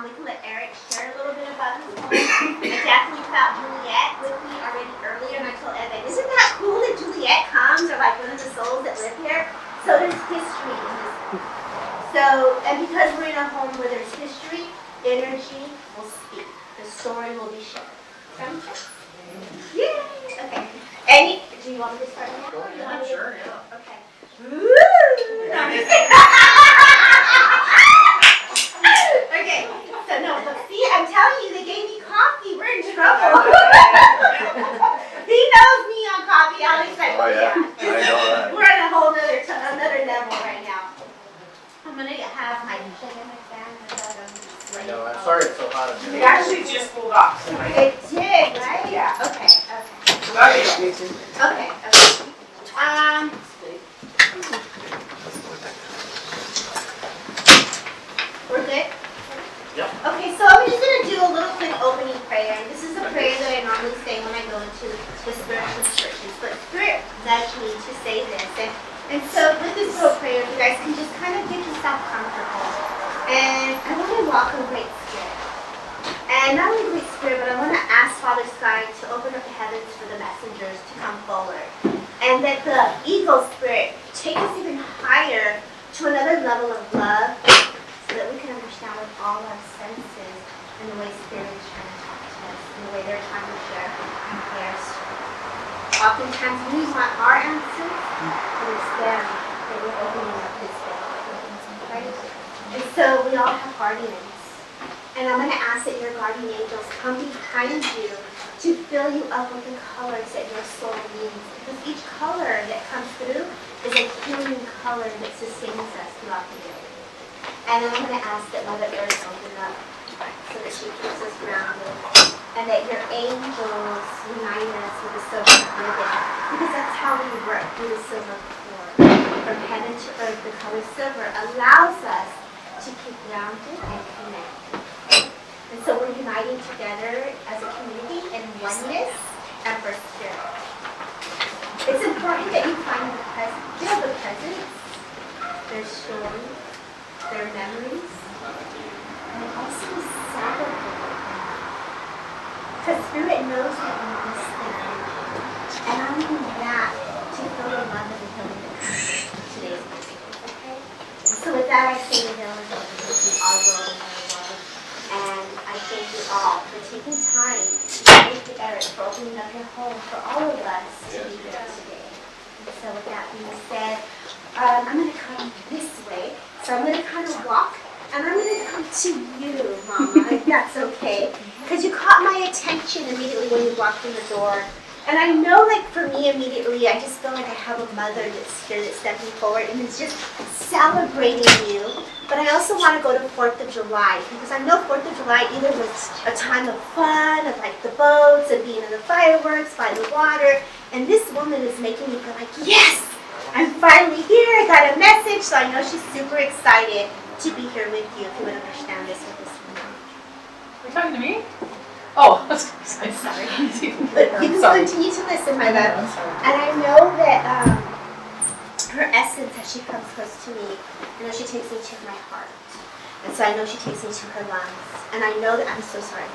we can let Eric share a little bit about his home. I definitely found Juliet with me already earlier, and I told Evan, isn't that cool that Juliet comes, or like one of the souls that live here? So there's history in this. So, and because we're in a home where there's history, energy will speak. The story will be shared. Sound good? Yay! Okay. Do you want me to start now? Go ahead. Sure, yeah. Okay. Woo! No, I'm just kidding. Okay. So no, but see, I'm telling you, they gave me coffee. We're in trouble. He knows me on coffee. Alex said, Oh yeah, I know that. We're on a whole another level right now. I'm gonna have my fan. I know. I'm sorry it's so hot in It here. actually just pulled off. It did, right? Yeah. Okay. Okay. We're good? Yep. Okay, so I'm just going to do a little quick opening prayer. And this is a prayer that I normally say when I go into the spiritual churches. But Spirit nudged me to say this. And so with this little prayer, you guys can just kind of get yourself comfortable. And I want to welcome Great Spirit. And not only Great Spirit, but I want to ask Father Sky to open up the heavens for the messengers to come forward. And that the Eagle Spirit take us even higher to another level of love so that we can understand with all our senses and the way Spirit is trying to talk to us and the way they're trying to share theirs. Oftentimes we want our answers, but it's them that we're opening up this way. Right? And so we all have guardians. And I'm going to ask that your guardian angels come behind you to fill you up with the colors that your soul needs. Because each color that comes through is a healing color that sustains us throughout the day. And then I'm going to ask that Mother Earth open up so that she keeps us grounded. And that your angels unite us with the silver ribbon. Because that's how we work through the silver cord. From heaven to earth, the color silver allows us to keep grounded and connected. And so we're uniting together as a community in oneness and for spirit. It's important that you find the present, feel the presence, their stories, their memories, and also celebrate them. Because spirit knows that we miss them. And I need that to feel the love and the healing that comes with today's message. Okay? So with that, I say the healing of our world and our world. And I thank you all for taking time. Thank you, Eric, for opening up your home for all of us to be here today. And so with that being said, I'm going to come this way. So I'm going to kind of walk, and I'm going to come to you, Mama, if that's okay. Because you caught my attention immediately when you walked in the door. And I know, like, for me, immediately, I just feel like I have a mother that's here that's stepping forward and is just celebrating you. But I also want to go to 4th of July, because I know 4th of July either was a time of fun, of, like, the boats and being in the fireworks, by the water. And this woman is making me feel like, yes, I'm finally here. I got a message. So I know she's super excited to be here with you, if you would understand this with this woman. Are you talking to me? Oh, I'm sorry. But you can continue to listen, my love. I'm sorry. And I know that her essence, as she comes close to me, I know she takes me to my heart. And so I know she takes me to her lungs. And I know that, I'm so sorry.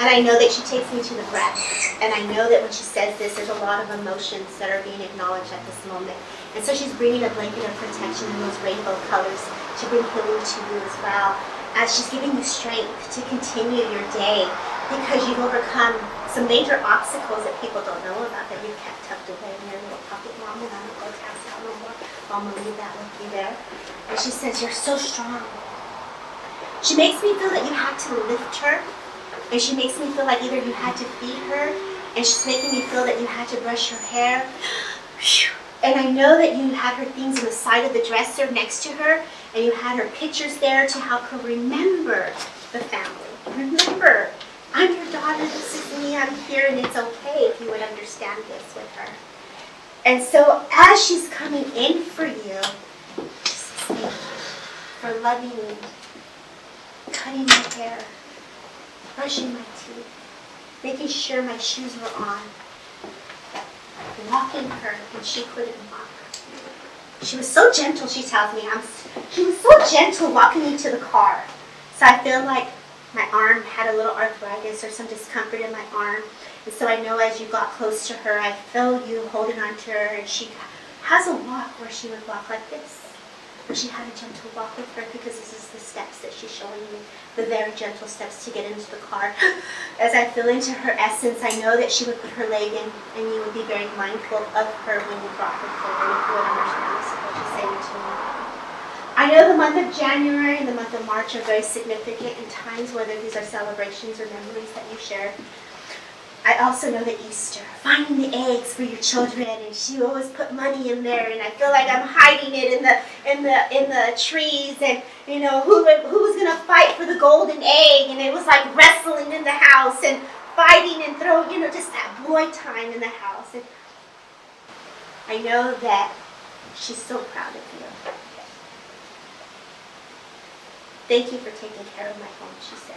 And I know that she takes me to the breath. And I know that when she says this, there's a lot of emotions that are being acknowledged at this moment. And so she's bringing a blanket of protection in those rainbow colors to bring healing to you as well. As she's giving you strength to continue your day. Because you've overcome some major obstacles that people don't know about that you've kept tucked away in your little pocket, Mom, and I'm going to go tap out no more. I'm going to leave that with you there. And she says, you're so strong. She makes me feel that you had to lift her. And she makes me feel like either you had to feed her, and she's making me feel that you had to brush her hair. And I know that you had her things on the side of the dresser next to her, and you had her pictures there to help her remember the family. Remember, I'm your daughter, this is me, I'm here, and it's okay if you would understand this with her. And so as she's coming in for you, just thank you for loving me, cutting my hair, brushing my teeth, making sure my shoes were on, walking her when she couldn't walk. She was so gentle, she tells me. She was so gentle walking me to the car. So I feel like my arm had a little arthritis or some discomfort in my arm. And so I know as you got close to her, I felt you holding on to her, and she has a walk where she would walk like this. And she had a gentle walk with her because this is the steps that she's showing me, the very gentle steps to get into the car. As I feel into her essence, I know that she would put her leg in, and you would be very mindful of her when you brought her forward, if you would understand this, what you're saying to me. I know the month of January and the month of March are very significant in times, whether these are celebrations or memories that you share. I also know that Easter, finding the eggs for your children, and she always put money in there, and I feel like I'm hiding it in the trees, and you know who was gonna fight for the golden egg, and it was like wrestling in the house and fighting and throwing, you know, just that boy time in the house. And I know that she's so proud of you. Thank you for taking care of my home, she says.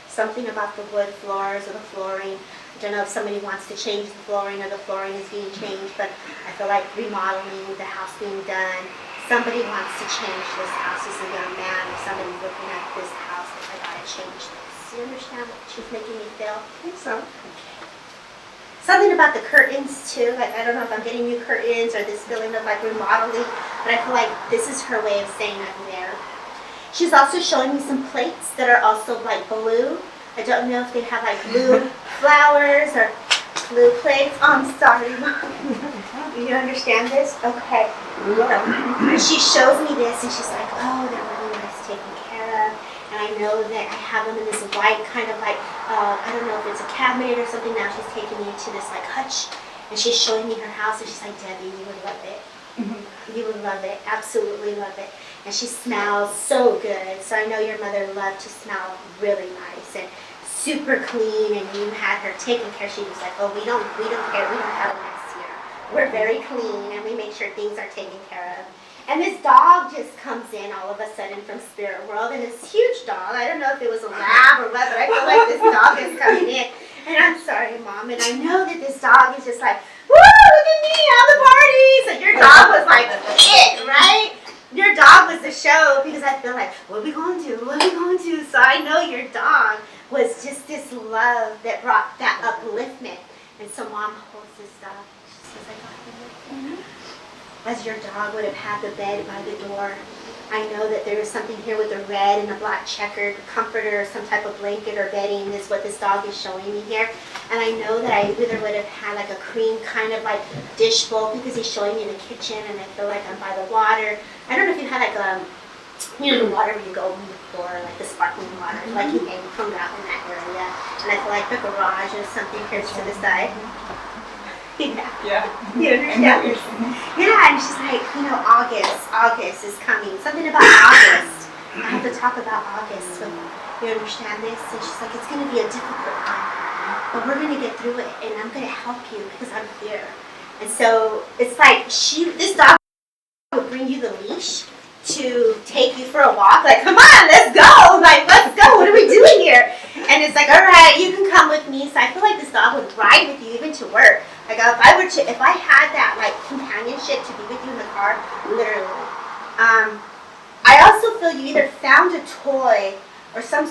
Something about the wood floors or the flooring. I don't know if somebody wants to change the flooring or the flooring is being changed, but I feel like remodeling, the house being done. Somebody wants to change this house as a young man, or somebody's looking at this house, I gotta change this. You understand what she's making me feel? I think so. Something about the curtains too, like I don't know if I'm getting new curtains or this feeling of like remodeling, but I feel like this is her way of saying I'm there. She's also showing me some plates that are also like blue. I don't know if they have like blue flowers or blue plates. Oh, I'm sorry, Mom. You understand this? Okay. She shows me this and she's like, oh, they're really nice taken care of. And I know that I have them in this white kind of like, I don't know if it's a cabinet or something. Now she's taking me to this like hutch. And she's showing me her house and she's like, Debbie, you would love it. You would love it. Absolutely love it. And she smells so good. So I know your mother loved to smell really nice and super clean. And you had her taken care. She was like, oh, we don't care. We don't have a mess here. We're very clean and we make sure things are taken care of. And this dog just comes in all of a sudden from Spirit World, and this huge dog. I don't know if it was a lab or what, but I feel like this dog is coming in. And I'm sorry, Mom. And I know that this dog is just like, woo, look at me, all the parties. And your dog was like it, right? Your dog was the show, because I feel like, what are we going to do? What are we going to do? So I know your dog was just this love that brought that upliftment. And so Mom holds this dog. She says, I got him. As your dog would have had the bed by the door. I know that there is something here with a red and a black checkered comforter or some type of blanket or bedding is what this dog is showing me here. And I know that I either would have had like a cream kind of like dish bowl, because he's showing me in the kitchen, and I feel like I'm by the water. I don't know if you had like the water where you go on the floor, like the sparkling water, like he hung out in that area. And I feel like the garage or something here to the side. Yeah. You understand? Yeah, and she's like, August is coming. Something about August. I have to talk about August. So you understand this? And she's like, it's going to be a difficult time, but we're going to get through it, and I'm going to help you because I'm here. And so it's like this dog would bring you the leash to take you for a walk. Like, come on, let's go. Like, let's go. What are we doing here? And it's like, all right, you can come with me. So I feel like this dog would ride with you even to work. Like if I had that like companionship to be with you in the car, literally. I also feel you either found a toy or some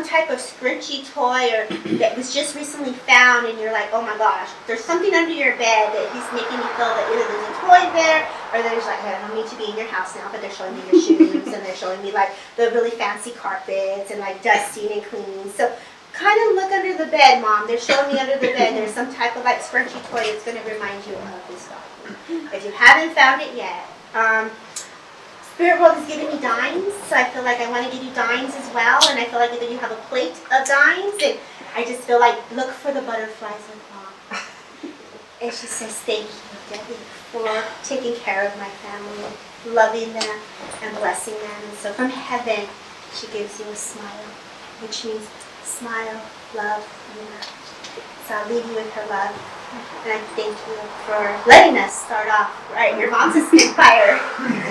type of scrunchy toy or that was just recently found, and you're like, oh my gosh, there's something under your bed that he's making me feel that either there's a toy there, or there's like, I don't need to be in your house now, but they're showing me your shoes and they're showing me like the really fancy carpets and like dusting and cleaning. So kind of look under the bed, Mom. They're showing me under the bed there's some type of like scrunchy toy that's going to remind you of this dog. If you haven't found it yet, Spirit World is giving me dimes, so I feel like I want to give you dimes as well, and I feel like either you have a plate of dimes, and I just feel like, look for the butterflies with Mom. And she says, thank you, Debbie, for taking care of my family, loving them, and blessing them. And so from heaven, she gives you a smile, which means smile, love, and love. So I'll leave you with her love. And I thank you for letting us start off right. Your mom's a spitfire.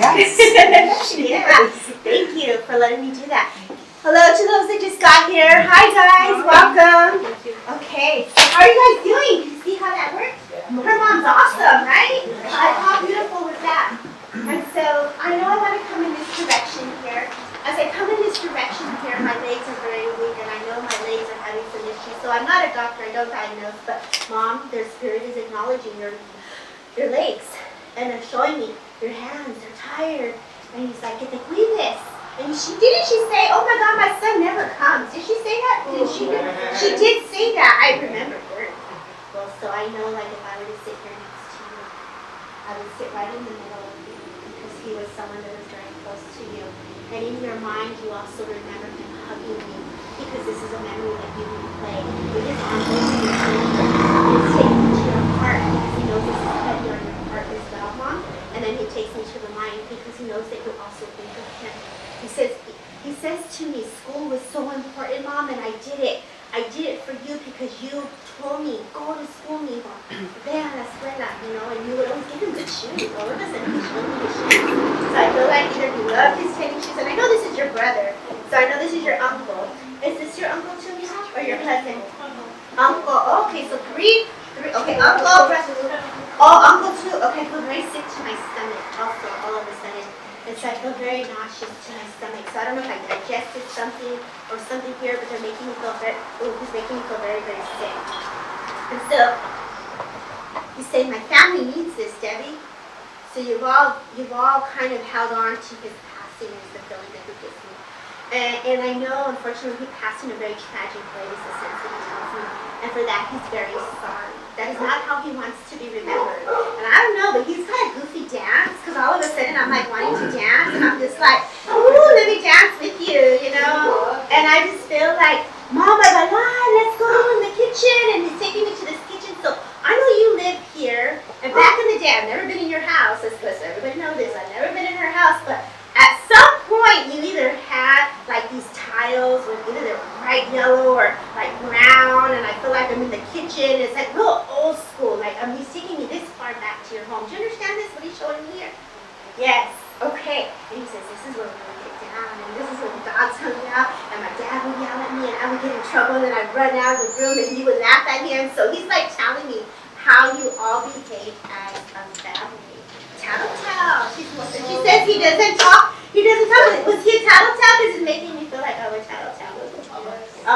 Yes. Yeah. Thank you for letting me do that. Hello to those that just got here. Hi guys, welcome. Okay, so how are you guys doing? Can you see how that works? Her mom's awesome, right? How beautiful was that? And so I know I want to come in this direction here. As I come in this direction here, my leg So I'm not a doctor, I don't diagnose, but Mom, their spirit is acknowledging your legs. And they're showing me your hands, they're tired. And he's like, cuide this. And didn't she say, oh my God, my son never comes. Did she say that? Did she? She did say that. I remember her. Well, so I know, like, if I were to sit here next to you, I would sit right in the middle of you because he was someone that was very close to you. And in your mind, you also remember him hugging you because this is a memory that you can play with his arms over your shoulder. It's taking me to your heart because he knows this is heavy on your heart as well, Mom. And then he takes me to the mind because he knows that you also think of him. He says to me, school was so important, Mom, and I did it. I did it for you because you told me, go to school, mijo. Ve a la escuela, you know, and you would always give him good shoes. All of us and he showed me the shoes. So I feel like either you love his tennis shoes, and I know this is your brother, so I know this is your uncle. Is this your uncle too, mijo, or your cousin? Uncle. Okay, so three. Okay, uncle. Oh, uncle too. Okay, I feel very sick to my stomach also, all of a sudden. And so I feel very nauseous to my stomach. So I don't know if I digested something or something here, but they're making me feel it's making me feel very, very sick. And so you say my family needs this, Debbie. So you've all kind of held on to his passing is the feeling that he gives me. And I know, unfortunately, he passed in a very tragic way, is the sense that he tells me. And for that, he's very sorry. That is not how he wants to be remembered. And I don't know, but he's got a goofy dance, because all of a sudden I'm like wanting to dance, and I'm just like, ooh, let me dance with you, you know? And I just feel like, Mom, I got let's go in the kitchen. And he's taking me to this kitchen. So I know you live here, and back in the day, I've never been in your house. Let's everybody know this. I've never been in her house, but at some point, you either had like these tiles with either they're bright yellow or like brown, and I feel like I'm in the kitchen. It's like real old school. Like he's taking me this far back to your home. Do you understand this? What he's showing me here? Yes. Okay. And he says, this is where we're gonna get down, and this is where the dogs hung out, and my dad would yell at me, and I would get in trouble, and I'd run out of the room, and he would laugh at him. So he's like telling me how you all behave as a family. Tattletale. She says he doesn't talk. He doesn't talk. Was he a tattletale? Because it's making me feel like I was tattletale.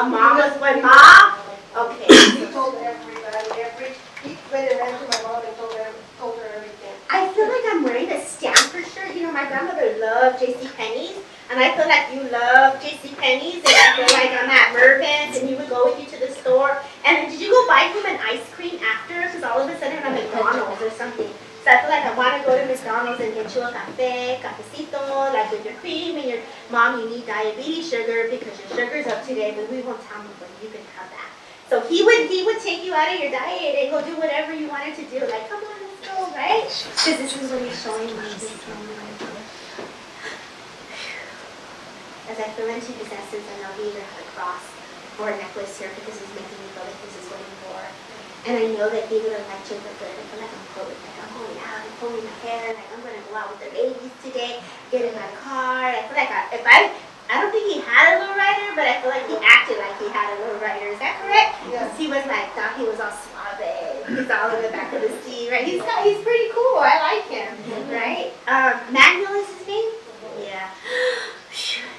Mom was my mom? Okay. He told everybody, he went around to my mom and told her everything. I feel like I'm wearing a Stanford shirt. You know, my grandmother loved JCPenney's. And I feel like you love JCPenney's. And I feel like I'm at Mervyn's and he would go with you to the store. And did you go buy him an ice cream after? Because all of a sudden I'm at McDonald's or something. So I feel like I want to go to McDonald's and get you a cafecito, like with your cream and your mom, you need diabetes sugar because your sugar's up today, but we won't tell me when you can have that. So he would take you out of your diet and go do whatever you wanted to do. Like, come on, let's go, right? Because this is what he's showing me. As I feel into his essence, I know he either had a cross or a necklace here because he's making me feel like this is what he wore. And I know that he would have liked you, but I feel like I'm going out, I'm pulling my hair, like I'm going to go out with the ladies today, get in my car. I feel like I don't think he had a lowrider, but I feel like he acted like he had a lowrider. Is that correct? Because he was like, thought he was all suave. He's all in the back of the seat, right? He's pretty cool. I like him, right? Manuel is his name? Yeah.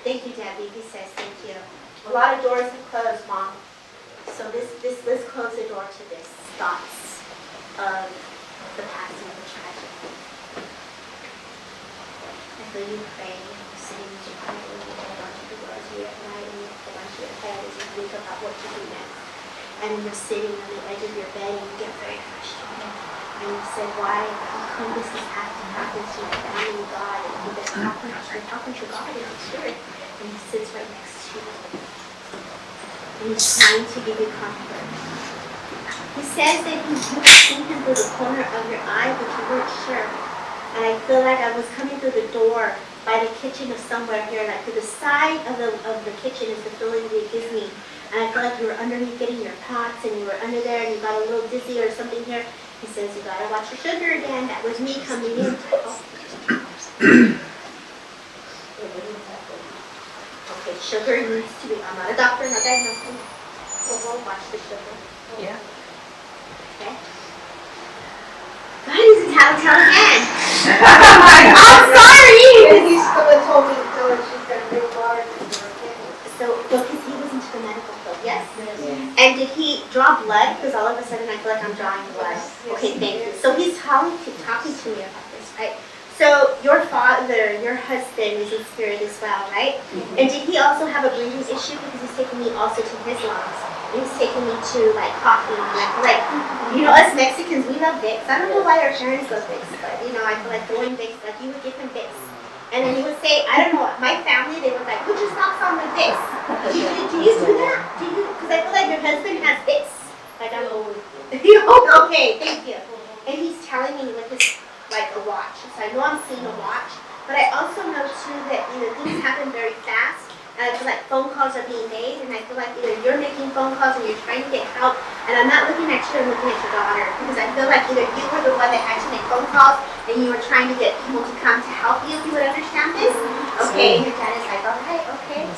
Thank you, Debbie. He says thank you. A lot of doors have closed, Mom. So let's close the door to this thoughts of the passing of the tragedy. I feel you praying, sitting with your heart with your head onto the doors of your night and your head onto your head as you think about what to do next. And then you're sitting on the edge of your bed and you get very frustrated. And you say, why? How come this has had to happen to my family, God? And you've been talking to God in the spirit. And he sits right next to you. And he's trying to give you comfort. He says that you've seen him through the corner of your eye, but you weren't sure. And I feel like I was coming through the door by the kitchen of somewhere here, like to the side of the kitchen is the feeling that it gives me. And I feel like you were underneath getting your pots and you were under there and you got a little dizzy or something here. He says, you gotta watch your sugar again. That was me coming in. Okay, sugar needs to be, I'm not a doctor, not diagnosing. So we'll watch the sugar. Yeah. Okay. God, he's a tattletale again. I'm sorry. And he's still told me she's got to drink water. So, because he was into the medical field, yes? And did he draw blood? Because all of a sudden I feel like I'm drawing blood. Okay, thank you. So he's talking to me about this, right? So your father, your husband is in spirit as well, right? And did he also have a breathing issue? Because he's taking me also to his lungs. And he's taking me to like coffee. And I feel like, you know, us Mexicans, we love Vicks. I don't know why our parents love Vicks, but you know, I feel like throwing Vicks, like you would give him Vicks. And then he would say, I don't know, my family, they were like, put your socks on with Vicks. Do you do that? Do you? Because I feel like your husband has Vicks. Like I'm old. Okay, thank you. And he's telling me with his, like a watch. So I know I'm seeing a watch. But I also know too that, you know, things happen very fast. And I feel like phone calls are being made, and I feel like either you're making phone calls and you're trying to get help, and I'm not looking at you, I'm looking at your daughter, because I feel like either you were the one that had to make phone calls, and you were trying to get people to come to help you, if you would understand this. Okay, and your dad is like, okay, okay.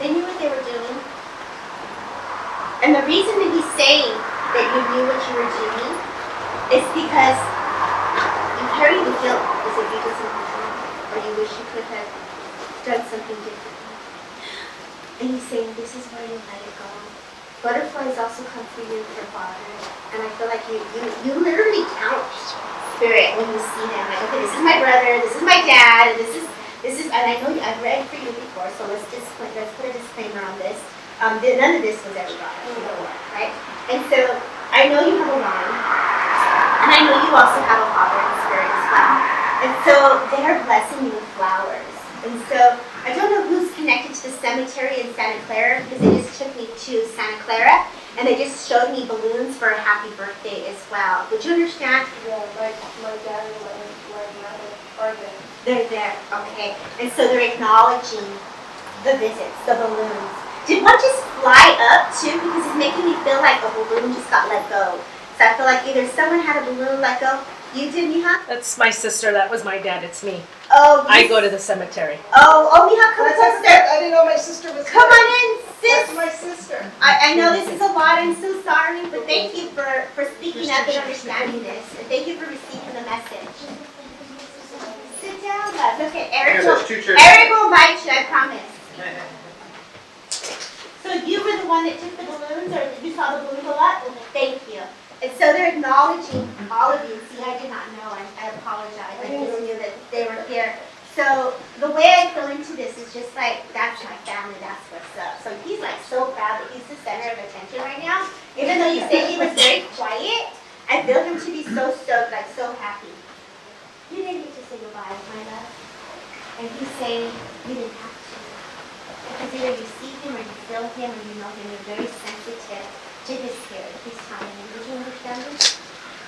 They knew what they were doing. And the reason that he's saying that you knew what you were doing is because you carry the guilt as if you did something wrong, or you wish you could have done something different. And he's saying, this is where you let it go. Butterflies also come for you, for Father. And I feel like you literally count spirit when you see them. Like, okay, this is my brother, this is my dad, and this is, and I know I've read for you before, so let's put a disclaimer on this. None of this was ever brought up before, right? And so, I know you have a mom, and I know you also have a father in spirit as well. And so, they're blessing you with flowers. And so, I don't know who's connected to the cemetery in Santa Clara, because they just took me to Santa Clara, and they just showed me balloons for a happy birthday as well. Would you understand? Yeah, my dad and my mother are there. They're there, okay. And so they're acknowledging the visits, the balloons. Did one just fly up too? Because it's making me feel like a balloon just got let go. So I feel like either someone had a balloon let go. You did, Miha? That's my sister. That was my dad. It's me. Oh, I go to the cemetery. Oh, Miha, come on, sister. I didn't know my sister was Come there. on in, sis. That's my sister. I know this is a lot. I'm so sorry, but thank you for speaking up and understanding this, and thank you for receiving the message. Sit down, guys. Okay, Eric Here, there's two chairs. will invite you. I promise. So you were the one that took the balloons, or you saw the balloon go up? Thank you. And so they're acknowledging all of you. See, I did not know. I apologize. I just knew that they were here. So the way I feel into this is just like, that's my family, that's what's up. So he's like so proud that he's the center of attention right now. Even though you say he was very quiet, I feel him to be so stoked, like so happy. You didn't need to say goodbye, my love. And he's saying, you didn't have to. Because either you see him or you feel him or you know him, you're very sensitive to his spirit. He's telling you. Did you understand this?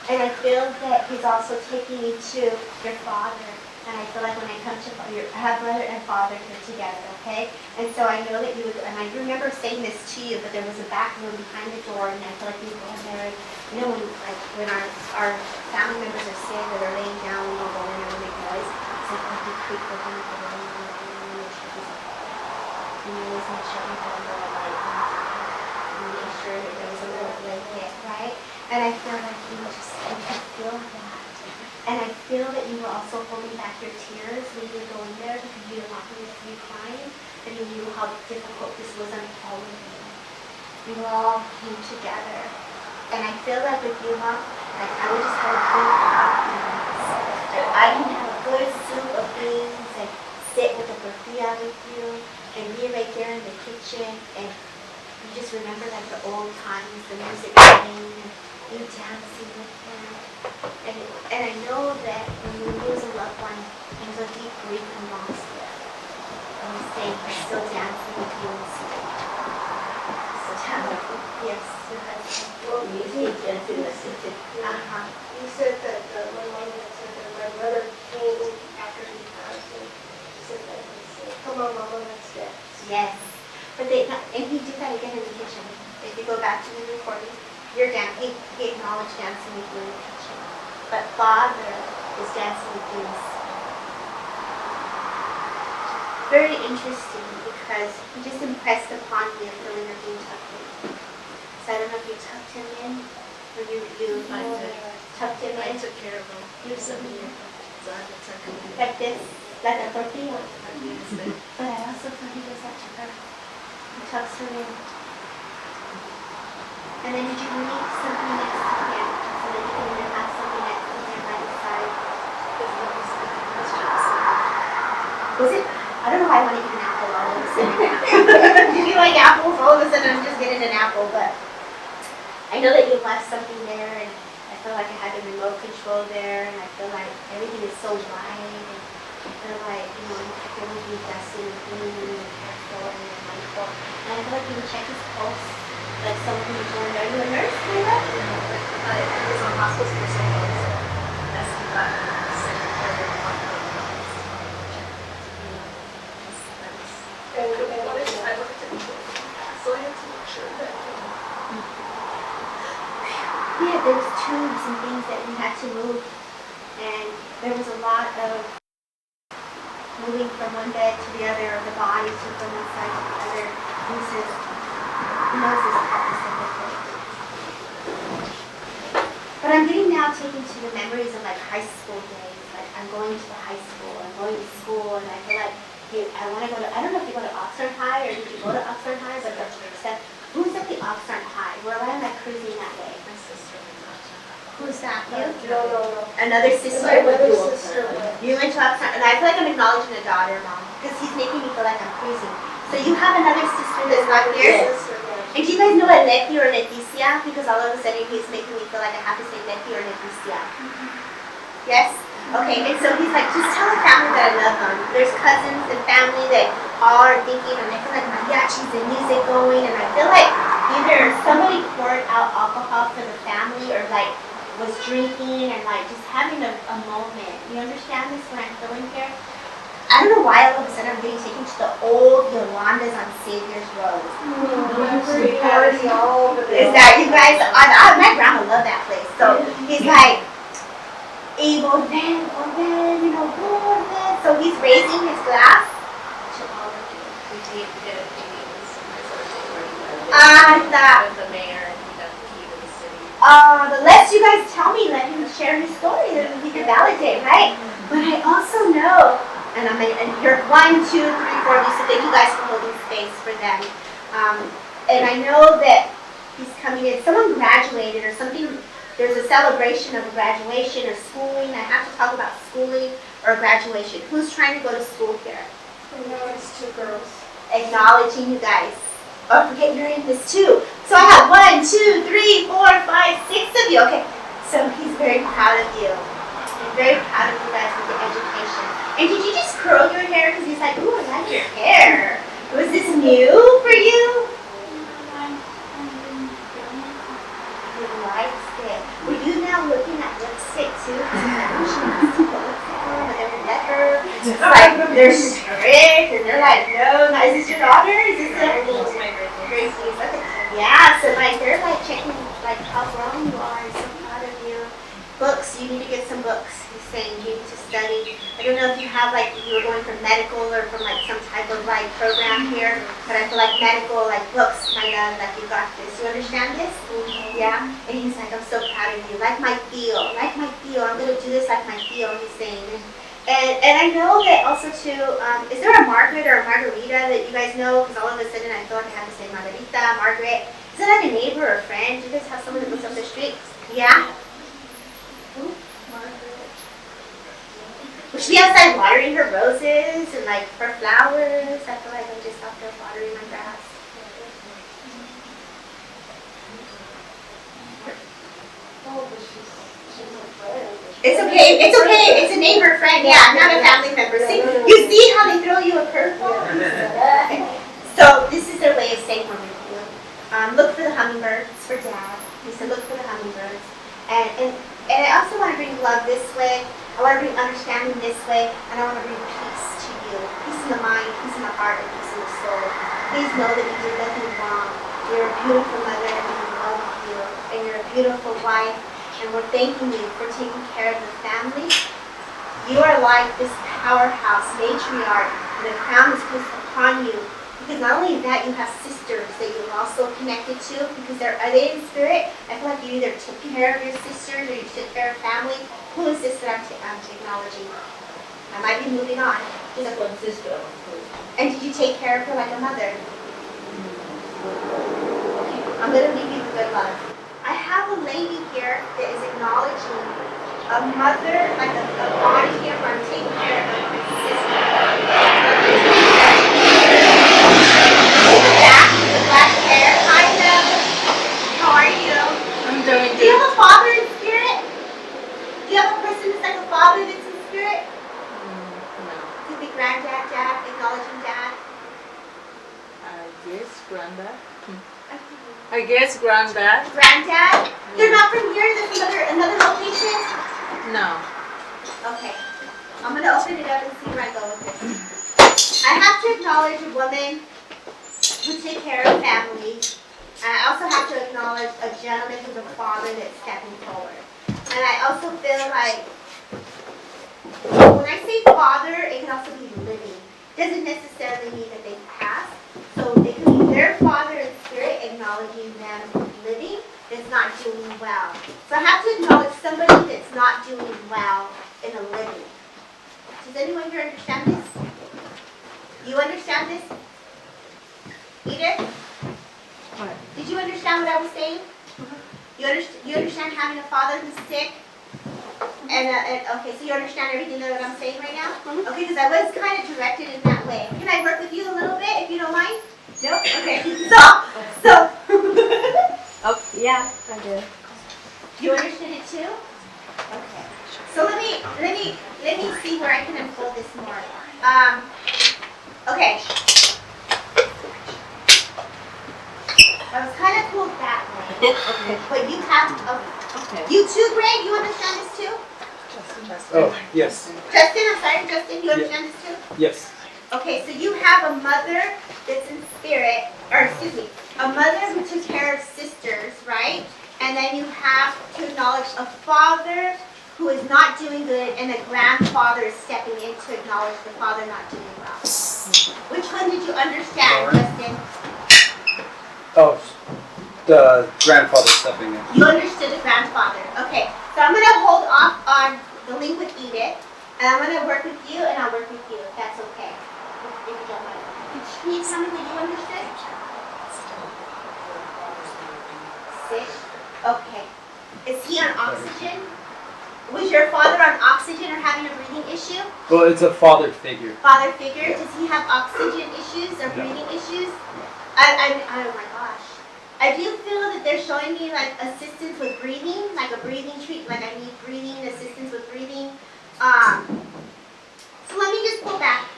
And I feel that he's also taking me to your father. And I feel like when I come to I have brother and father here together, okay? And so I know that you would, and I remember saying this to you, but there was a back room behind the door, and I feel like you go in there, and you know when our family members are sick or they're laying down, we don't go in there and make noise. It's like, oh, you creep open the door, and you always make sure you have a little light and make sure that there was a little blanket, right? And I feel like you can feel that. And I feel that you were also holding back your tears when you were going there because you didn't want them to see you crying, and you knew how difficult this was on all of you. You all came together. And I feel like with you, Mom, like I would just have a good happiness. And I can have a good soup of beans and sit with a tortilla with you and be right there in the kitchen, and you just remember like the old times, the music playing, and you dancing with him. And I know that when you lose a loved one, there's a deep grief and loss there. And you say, I'm still dancing with you in spirit. Still dancing with you. Yes, your husband. Well, you said that my mom had said that my brother came after he passed and said that he said, come on, Mama, let's dance. Yes. But and he did that again in the kitchen. If you go back to the recording, he acknowledged dancing with you in the kitchen. But Father is dancing with you in spirit. Very interesting because he just impressed upon me a feeling of being tucked in. So I don't know if you tucked him in or you tucked him in. I took care of him. You took him in. So I had to tuck him in. Like this, like a tortilla. Yes, But I also thought he was such a girl. He tucks her in. And then did you leave something next to him so that you can even have something next to him by his side? Was it? I don't know why I want to eat an apple all of a sudden. If you like apples, all of a sudden I'm just getting an apple, but I know that you left something there, and I feel like I had the remote control there, and I feel like everything is so wide, and I feel like, you know, you have to be dusty and clean and careful and mindful. And I feel like you would check his pulse, like someone who's going, are you a nurse, Linda? I was on hospice for so long, so that's not secretary of one of those. I looked at people, so I had to make sure that. Yeah, there was tubes and things that we had to move, and there was a lot of moving from one bed to the other, or the bodies from one side to the other. He knows this part is difficult. But I'm getting now taken to the memories of like high school days. Like I'm going to the high school, I'm going to school, and I feel like I want to go to, I don't know if you go to Oxnard High, or did you go to Oxnard High, but who's at the Oxnard High? Where am I cruising that way? My sister was Who's that? You? No. Another sister? My brother's sister. You went to Oxnard, and I feel like I'm acknowledging a daughter, Mom, because he's making me feel like I'm cruising. So you have another sister that's not here? And do you guys know what Leti or Leticia? Because all of a sudden he's making me feel like I have to say Leti or Leticia. Yes? Okay, and so he's like, just tell the family that I love them. There's cousins and family that all are thinking, and I feel like mariachis and music going, and I feel like either somebody poured out alcohol for the family, or like was drinking and like just having a moment. You understand this when I'm feeling here? I don't know why all of a sudden I'm getting taken to the old Yolanda's on Savior's Road. Party all over there. Is that you guys? My grandma loved that place. So he's like, able then, you know, good then. So he's raising his glass to all of you. we did a meeting with I thought, the mayor, and he got the key to the city. the less you guys tell me, let him share his story, then we can validate, right? But I also know, and you're 1, 2, 3, 4, Lisa, thank you guys for holding space for them. And I know that he's coming in, someone graduated or something, there's a celebration of a graduation or schooling. I have to talk about schooling or graduation. Who's trying to go to school here? No, it's 2 girls. Acknowledging you guys. Oh, forget you're in this too. So I have 1, 2, 3, 4, 5, 6 of you. Okay, so he's very proud of you. He's very proud of you guys with the education. And did you just curl your hair? Because he's like, ooh, I like your hair. Was this new for you? You liked it. Were you now looking at lipstick too? Because he's like, oh, she wants to put lipstick on. And then we met her. It's like, they're strict. And they're like, no, is this your daughter? Is this a Gracie's? Okay. Yeah, so like, they're like checking like how grown you are. I'm so proud of you. Books, you need to get some books. He's saying you need to study. I don't know if you have like, you're going from medical or from like some type of like program here, but I feel like medical, like books, my love, like you got this. You understand this? Yeah? And he's like, I'm so proud of you. Like my feel. I'm going to do this like my feel, he's saying. And I know that also too, is there a Margaret or a Margarita that you guys know? Because all of a sudden I feel like I have to say Margarita, Margaret. Is it like a neighbor or a friend? Do you guys have someone that lives up the street? Yeah? Will she be outside watering her roses and like her flowers? I feel like I'm just out there watering my grass. It's okay, it's a neighbor friend, yeah, not a family member. See, you see how they throw you a curveball? So this is their way of saying we're with you. Look for the hummingbirds for Dad. He said look for the hummingbirds. And I also want to bring love this way. I want to bring understanding this way, and I want to bring peace to you. Peace in the mind, peace in the heart, and peace in the soul. Please know that you did nothing wrong. You're a beautiful mother, and we love you. And you're a beautiful wife, and we're thanking you for taking care of the family. You are like this powerhouse matriarch, and the crown is placed upon you. Because not only that, you have sisters that you're also connected to, because are they in spirit? I feel like you either took care of your sisters or you took care of family. Who is this that I'm acknowledging? I might be moving on. Just one sister. And did you take care of her like a mother? I'm going to leave you with good love. I have a lady here that is acknowledging a mother, like a body here where I'm taking care of my sister. Back with the black hair. Hi, Deb. How are you? I'm doing Do you good. have a father in spirit? Do you have a person that's like a father that's in spirit? No. Could be granddad, dad, acknowledging dad. I guess granddad. I guess granddad. Granddad? They're not from here, that's another location? No. Okay. I'm gonna open it up and see where I go with this. I have to acknowledge a woman who took care of family. And I also have to acknowledge a gentleman who's a father that's stepping forward. And I also feel like when I say father, it can also be living. Doesn't necessarily mean that they passed. So it can be their father in spirit acknowledging them living that's not doing well. So I have to acknowledge somebody that's not doing well in a living. Does anyone here understand this? You understand this? Edith? What? Did you understand what I was saying? You understand having a father who's sick? And okay, so you understand everything that I'm saying right now? Okay, because I was kind of directed in that way. Can I work with you a little bit, if you don't mind? No? Okay. So. Oh, yeah, I do. You understood it too? Okay. So let me see where I can unfold this more. Okay. I was kind of pulled that way. Okay. But you have Okay. you too, Greg. You understand this too? Oh, yes. Justin, I'm sorry, Justin. You understand this too? Yes. Okay, so you have a mother that's in spirit, or excuse me, a mother who took care of sisters, right? And then you have to acknowledge a father who is not doing good, and a grandfather is stepping in to acknowledge the father not doing well. Which one did you understand, Justin? Oh, the grandfather stepping in. You understood the grandfather. Okay, so I'm going to hold off on the link with Edith, and I'm going to work with you, and I'll work with you, if that's okay. If you don't mind. Can you tell me what you understood? Sick? Okay. Is he on oxygen? Was your father on oxygen or having a breathing issue? Well, it's a father figure. Father figure? Does he have oxygen issues or breathing issues? Oh my gosh. I do feel that they're showing me like assistance with breathing, like a breathing treat, like I need breathing, assistance with breathing. So let me just pull back.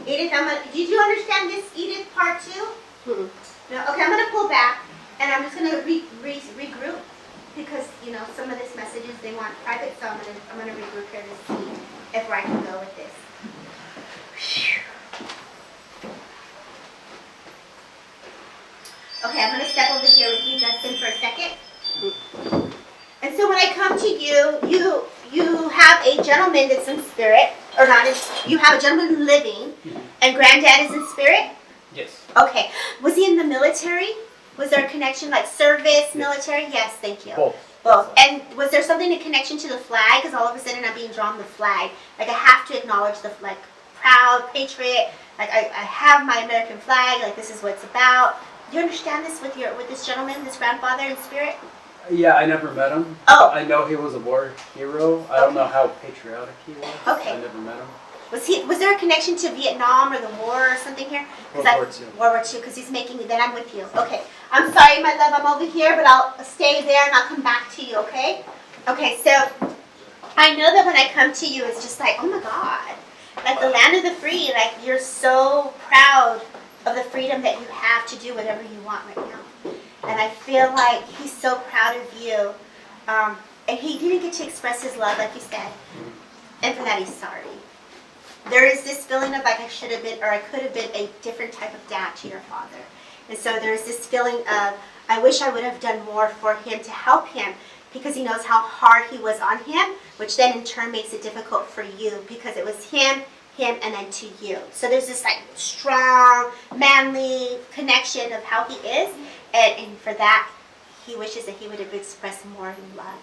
Edith, did you understand this Edith part too? No? Okay, I'm going to pull back and I'm just going to regroup because, you know, some of these messages they want private, so I'm going to regroup here to see if where I can go with this. Okay, I'm going to step over here with you, Justin, for a second. And so when I come to you, you have a gentleman that's in spirit, or not, you have a gentleman living, and granddad is in spirit? Yes. Okay. Was he in the military? Was there a connection, like service, military? Yes, thank you. Both. Both. And was there something in connection to the flag? Because all of a sudden I'm being drawn the flag. Like I have to acknowledge the flag. Proud, patriot. Like I have my American flag. Like this is what it's about. Do you understand this with this gentleman, this grandfather in spirit? Yeah, I never met him. Oh. I know he was a war hero. I don't know how patriotic he was. Okay. I never met him. Was there a connection to Vietnam or the war or something here? World War II. World War II, because he's making me, then I'm with you. Okay. I'm sorry, my love, I'm over here, but I'll stay there and I'll come back to you, okay? Okay, so I know that when I come to you, it's just like, oh my God. Like the land of the free, like you're so proud of the freedom that you have to do whatever you want right now. And I feel like he's so proud of you. And he didn't get to express his love like you said. And for that, he's sorry. There is this feeling of like I should have been, or I could have been a different type of dad to your father. And so there's this feeling of, I wish I would have done more for him to help him because he knows how hard he was on him, which then in turn makes it difficult for you because it was him, and then to you. So there's this like strong, manly connection of how he is. And for that, he wishes that he would have expressed more love,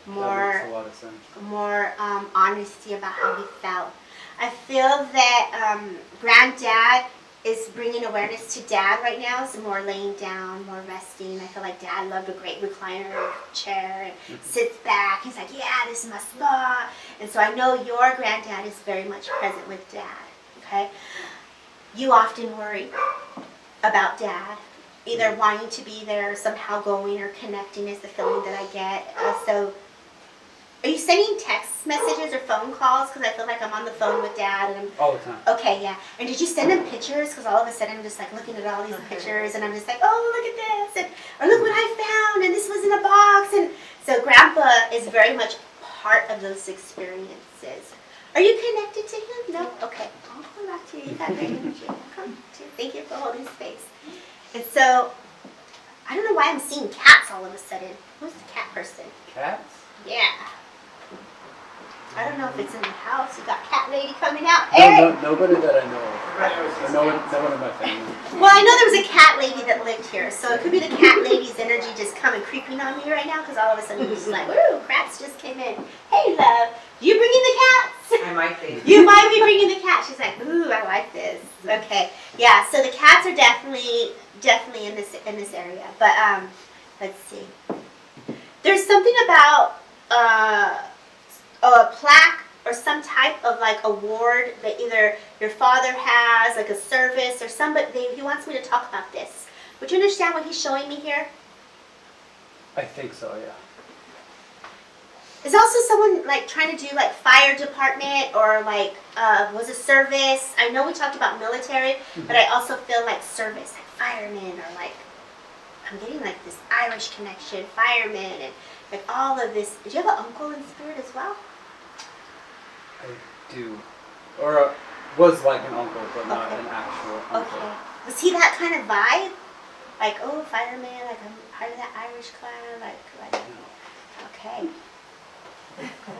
That makes a lot of sense. more honesty about how he felt. I feel that Granddad is bringing awareness to Dad right now. Is more laying down, more resting. I feel like Dad loved a great recliner chair and sits back. He's like, yeah, this is my spot. And so I know your granddad is very much present with Dad. Okay, you often worry about Dad, either wanting to be there, or somehow going or connecting is the feeling that I get. So, are you sending text messages or phone calls? Because I feel like I'm on the phone with Dad and I'm All the time. okay, yeah. And did you send him pictures? Because all of a sudden I'm just like looking at all these pictures and I'm just like, oh, look at this, and or look what I found, and this was in a box. And so Grandpa is very much part of those experiences. Are you connected to him? No? Okay. I'll come back to you. You got great energy. I'll come to you. Thank you for holding space. And so, I don't know why I'm seeing cats all of a sudden. Who's the cat person? Cats? Yeah. I don't know if it's in the house. You got cat lady coming out. Eric! Nobody that I know of. Or no one in my family. Well, I know there was a cat lady that lived here, so it could be the cat lady's energy just coming creeping on me right now, because all of a sudden you're just like, ooh, crats just came in. Hey, love, you bringing the cats? I might be. You might be bringing the cat. She's like, ooh, I like this. Okay, yeah. So the cats are definitely in this area. But let's see. There's something about a plaque or some type of like award that either your father has, like a service or somebody. He wants me to talk about this. Would you understand what he's showing me here? I think so, yeah. Is also someone like trying to do like fire department or like was a service. I know we talked about military, but I also feel like service, like firemen or like I'm getting like this Irish connection, firemen and like all of this. Did you have an uncle in spirit as well? I do. Or was like an uncle, but not an actual uncle. Okay. Was he that kind of vibe? Like, oh, fireman, like I'm part of that Irish clan, like okay.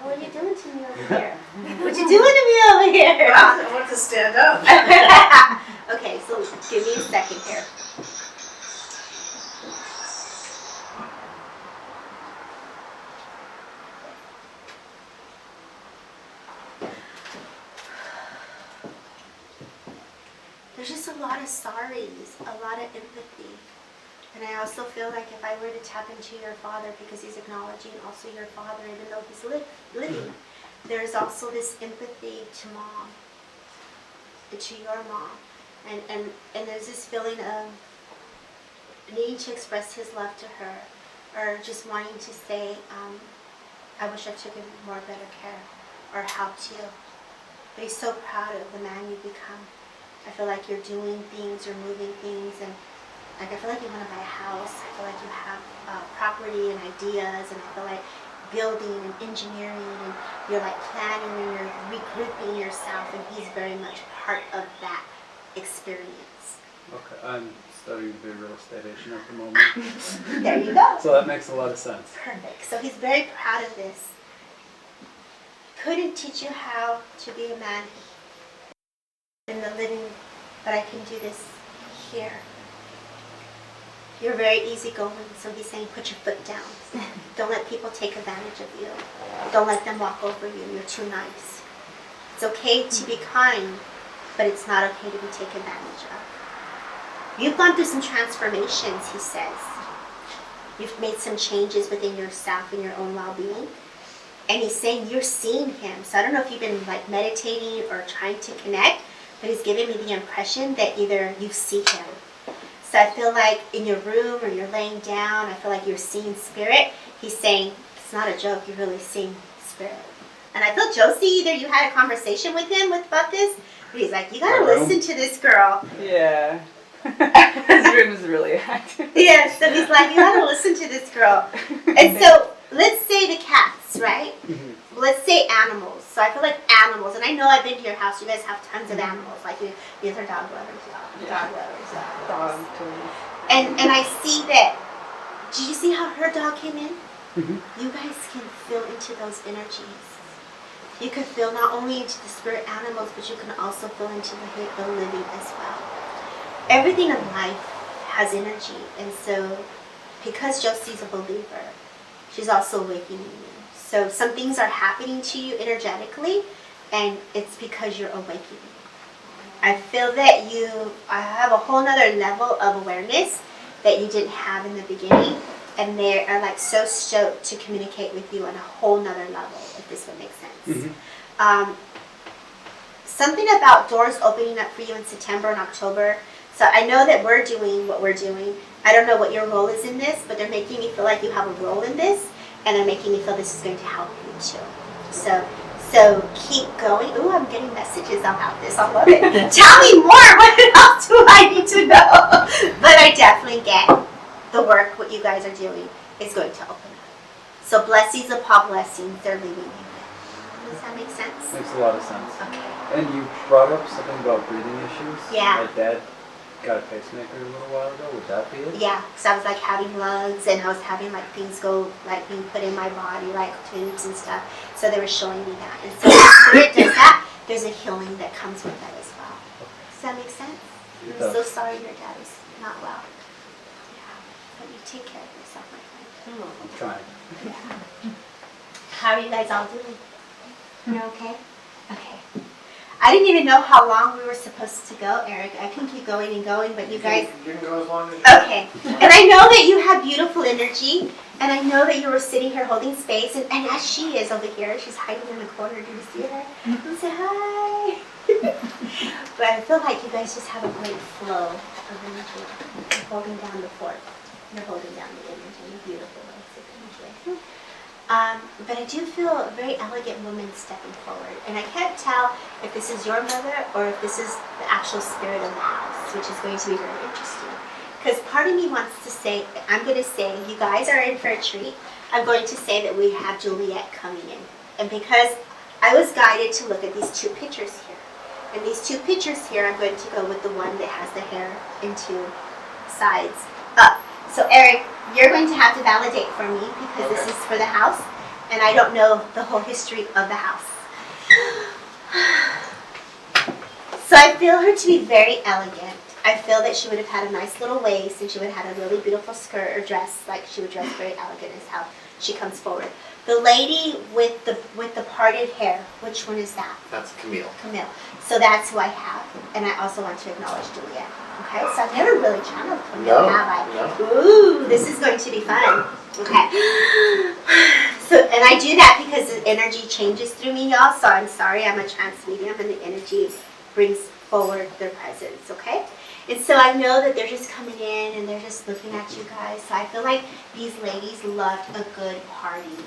What are you doing to me over here? What you doing to me over here? I want to stand up. Okay, so give me a second here. There's just a lot of sorries, a lot of empathy. And I also feel like if I were to tap into your father, because he's acknowledging also your father, even though he's living, there's also this empathy to mom, to your mom. And there's this feeling of needing to express his love to her, or just wanting to say, I wish I took more better care, or helped you. But he's so proud of the man you become. I feel like you're doing things, you're moving things, and like I feel like you want to buy a house. I feel like you have property and ideas, and I feel like building and engineering, and you're like planning and you're regrouping yourself, and he's very much part of that experience. Okay, I'm studying to be a real estate agent at the moment. There you go. So that makes a lot of sense. Perfect. So he's very proud of this. Couldn't teach you how to be a man in the living, but I can do this here. You're very easygoing, so he's saying put your foot down. Don't let people take advantage of you. Don't let them walk over you. You're too nice. It's okay to be kind, but it's not okay to be taken advantage of. You've gone through some transformations, he says. You've made some changes within yourself and your own well-being. And he's saying you're seeing him. So I don't know if you've been like meditating or trying to connect, but he's giving me the impression that either you see him. So I feel like in your room or you're laying down, I feel like you're seeing spirit. He's saying, it's not a joke, you're really seeing spirit. And I feel Josie, either you had a conversation with him about this, but he's like, you gotta listen to this girl. Yeah. His room is really active. Yeah, so he's like, you gotta listen to this girl. And so let's say the cats, right? Let's say animals. So I feel like animals, and I know I've been to your house, you guys have tons of animals, like you guys are dog lovers, dog lovers. Dog too. And I see that, did you see how her dog came in? You guys can feel into those energies. You can feel not only into the spirit animals, but you can also feel into the living as well. Everything in life has energy, and so because Josie's a believer, she's also awakening you. So some things are happening to you energetically, and it's because you're awakening. I feel that you have a whole nother level of awareness that you didn't have in the beginning. And they are like so stoked to communicate with you on a whole nother level, if this would make sense. Something about doors opening up for you in September and October. So I know that we're doing what we're doing. I don't know what your role is in this, but they're making me feel like you have a role in this, and they're making me feel this is going to help you too. So keep going. Ooh, I'm getting messages about this. I love it. Tell me more. What else do I need to know? But I definitely get the work, what you guys are doing, is going to open up. So blessings upon blessings, they're leaving you. Does that make sense? Makes a lot of sense. Okay. And you brought up something about breathing issues. Yeah. My dad got a pacemaker a little while ago. Would that be it? Yeah, because I was like having lugs and I was having like things go like being put in my body, like tubes and stuff. So they were showing me that. And so when Spirit does that, there's a healing that comes with that as well. Does that make sense? It I'm does. so sorry your dad is not well. Yeah, but you take care of yourself, my friend. I'm trying. Yeah. How are you guys all doing? You're okay? Okay. I didn't even know how long we were supposed to go, Eric. I can keep going and going, but you guys... You can go as long as you Okay. And I know that you have beautiful energy, and I know that you were sitting here holding space, and as she is over here, she's hiding in the corner. Do you see her? Say hi. But I feel like you guys just have a great flow of energy. You're holding down the fort. You're holding down the energy in a beautiful way. So enjoy. But I do feel a very elegant woman stepping forward. And I can't tell if this is your mother or if this is the actual spirit of the house, which is going to be very interesting. Because part of me wants to say, I'm going to say, you guys are in for a treat. I'm going to say that we have Juliet coming in. And because I was guided to look at these two pictures here. And these two pictures here, I'm going to go with the one that has the hair into sides up. So Eric, you're going to have to validate for me because this is for the house, and I don't know the whole history of the house. So I feel her to be very elegant. I feel that she would have had a nice little waist, and she would have had a really beautiful skirt or dress, like she would dress very elegant is how she comes forward. The lady with the parted hair, which one is that? That's Camille. Camille. So that's who I have, and I also want to acknowledge Juliet. Okay, so I've never really channeled Camille, have I? No. Ooh, this is going to be fun. Okay. So, and I do that because the energy changes through me, y'all. So I'm sorry, I'm a trance medium, and the energy brings forward their presence. Okay. And so I know that they're just coming in and they're just looking at you guys. So I feel like these ladies loved a good party.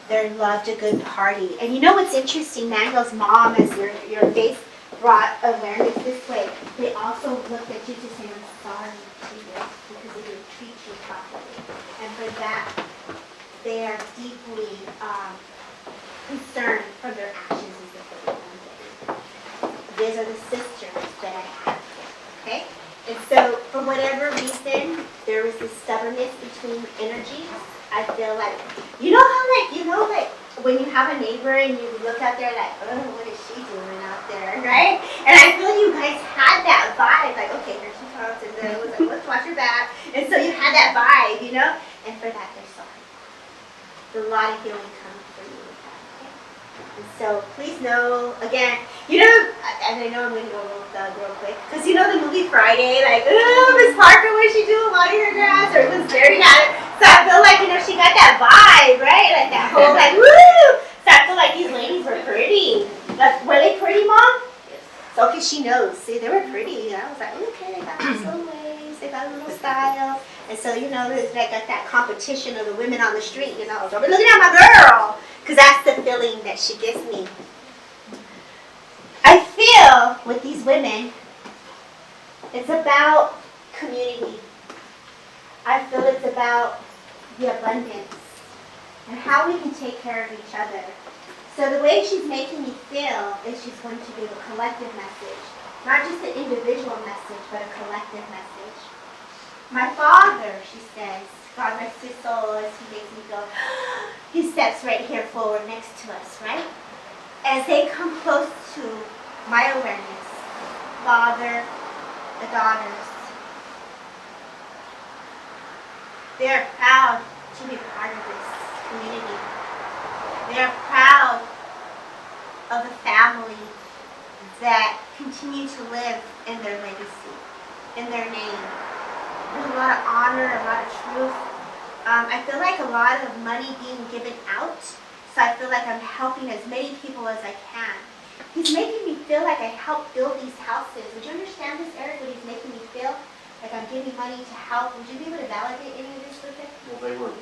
They loved a good party. And you know what's interesting? Mango's mom, as your face brought awareness this way, they also looked at you to say, I'm sorry to you because they didn't treat you properly. And for that, they are deeply concerned for their actions as the feeling I'm getting. These are the sisters that I have here, okay? And so, for whatever reason, there was this stubbornness between energies. I feel like, you know how like, when you have a neighbor and you look out there like, oh, what is she doing out there, right? And I feel you guys had that vibe, like, okay, here she comes, and then it was like, let's watch her back. And so you had that vibe, you know? And for that, they're sorry. A lot of healing comes for you with that, okay? And so please know, again, you know, and I know I'm going to go real quick, because you know the movie Friday, like, oh, Miss Parker, what is she doing watering her grass, or was staring at it. So I feel like, you know, she got that vibe, right? Like that whole, like, woo! So I feel like these ladies were pretty. Like, were they pretty, Mom? Yes. So, okay, she knows. See, they were pretty. And I was like, okay, they got nice little ways. They got a little style. And so, you know, there's like that competition of the women on the street, you know. Don't be looking at my girl. Because that's the feeling that she gives me. I feel with these women, it's about community. I feel it's about the abundance and how we can take care of each other. So the way she's making me feel is she's going to give a collective message, not just an individual message, but a collective message. My father, she says, God rest his soul, as he makes me go, he steps right here forward next to us, right? As they come close to my awareness, Father, the daughters, they are proud to be part of this community. They are proud of the family that continue to live in their legacy, in their name. There's a lot of honor, a lot of truth. I feel like a lot of money being given out, so I feel like I'm helping as many people as I can. He's making me feel like I helped build these houses. Would you understand this, Eric, what he's making me feel? Like I'm giving money to help. Would you be able to validate any of this with him? Well, they were,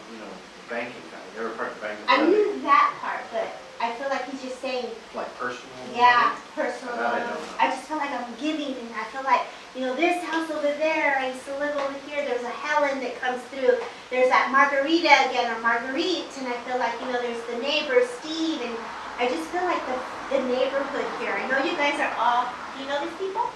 banking company. They were part of the banking I company. knew that part, but I feel like he's just saying, Like personal. yeah, personal. That I don't know. I just feel like I'm giving, and I feel like, this house over there, I used to live over here, there's a Helen that comes through, there's that Margarita again, or Marguerite, and I feel like, there's the neighbor, Steve, and I just feel like the neighborhood here. I know you guys are all, do you know these people?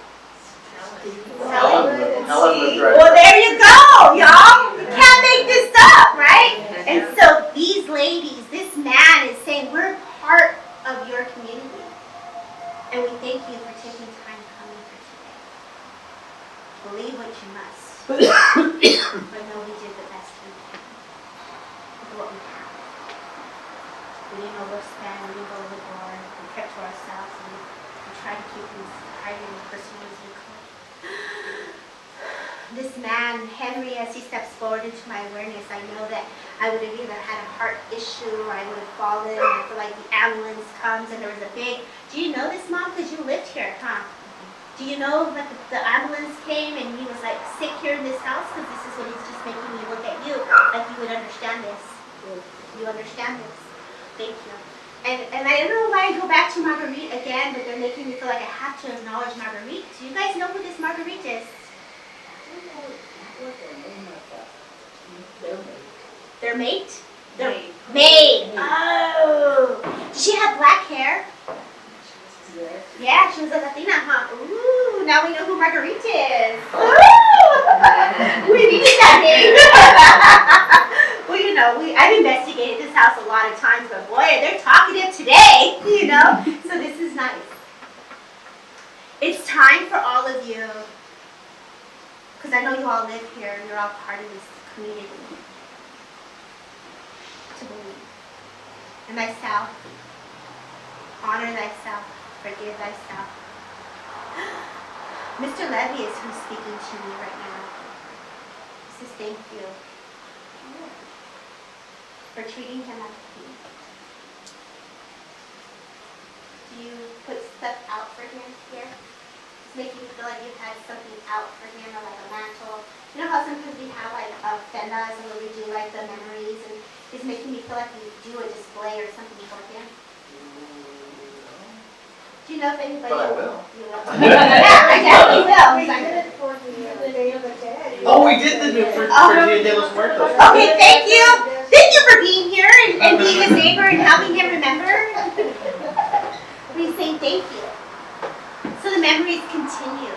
Helen was right. Well, there you go, y'all. You can't make this up, right? And so these ladies, this man is saying, we're part of your community. And we thank you for taking time coming here today. Believe what you must. But know we did the best we can with what we have. We didn't overspend, we didn't go overboard, we kept to ourselves, and we tried to keep things tidy and personal as we could. This man, Henry, as he steps forward into my awareness, I know that I would have either had a heart issue or I would have fallen. I feel like the ambulance comes and there was a big, do you know this, Mom? Because you lived here, huh? Do you know that the ambulance came and he was like sick here in this house? Because this is what he's just making me look at you, like you would understand this. You understand this. Thank you. And I don't know why I go back to Marguerite again, but they're making me feel like I have to acknowledge Marguerite. Do you guys know who this Marguerite is? Their mate? Their maid. Oh. Did she have black hair? Yeah, she was a Latina, huh? Ooh, now we know who Marguerite is. Ooh. We needed that name. Well, I've investigated this house a lot of times, but boy, they're talkative today, So this is nice. It's time for all of you, because I know you all live here and you're all part of this community, to believe in thyself, honor thyself, forgive thyself. Mr. Levy is who's speaking to me right now. He says thank you for treating him like a king. Do you put stuff out for him here? It's making you feel like you've had something out for him, or like a mantle. You know how sometimes we have like ofrendas and when we do like the memories, and it's making me feel like you do a display or something for him. Do you know if anybody? But I will. You will. Yeah, I definitely will. Because I'm gonna For the Day of the Dead. Oh, we did the new for Dia de los Muertos. Okay, thank you. Thank you for being here and being his neighbor and helping him remember. He's saying thank you. So the memories continue.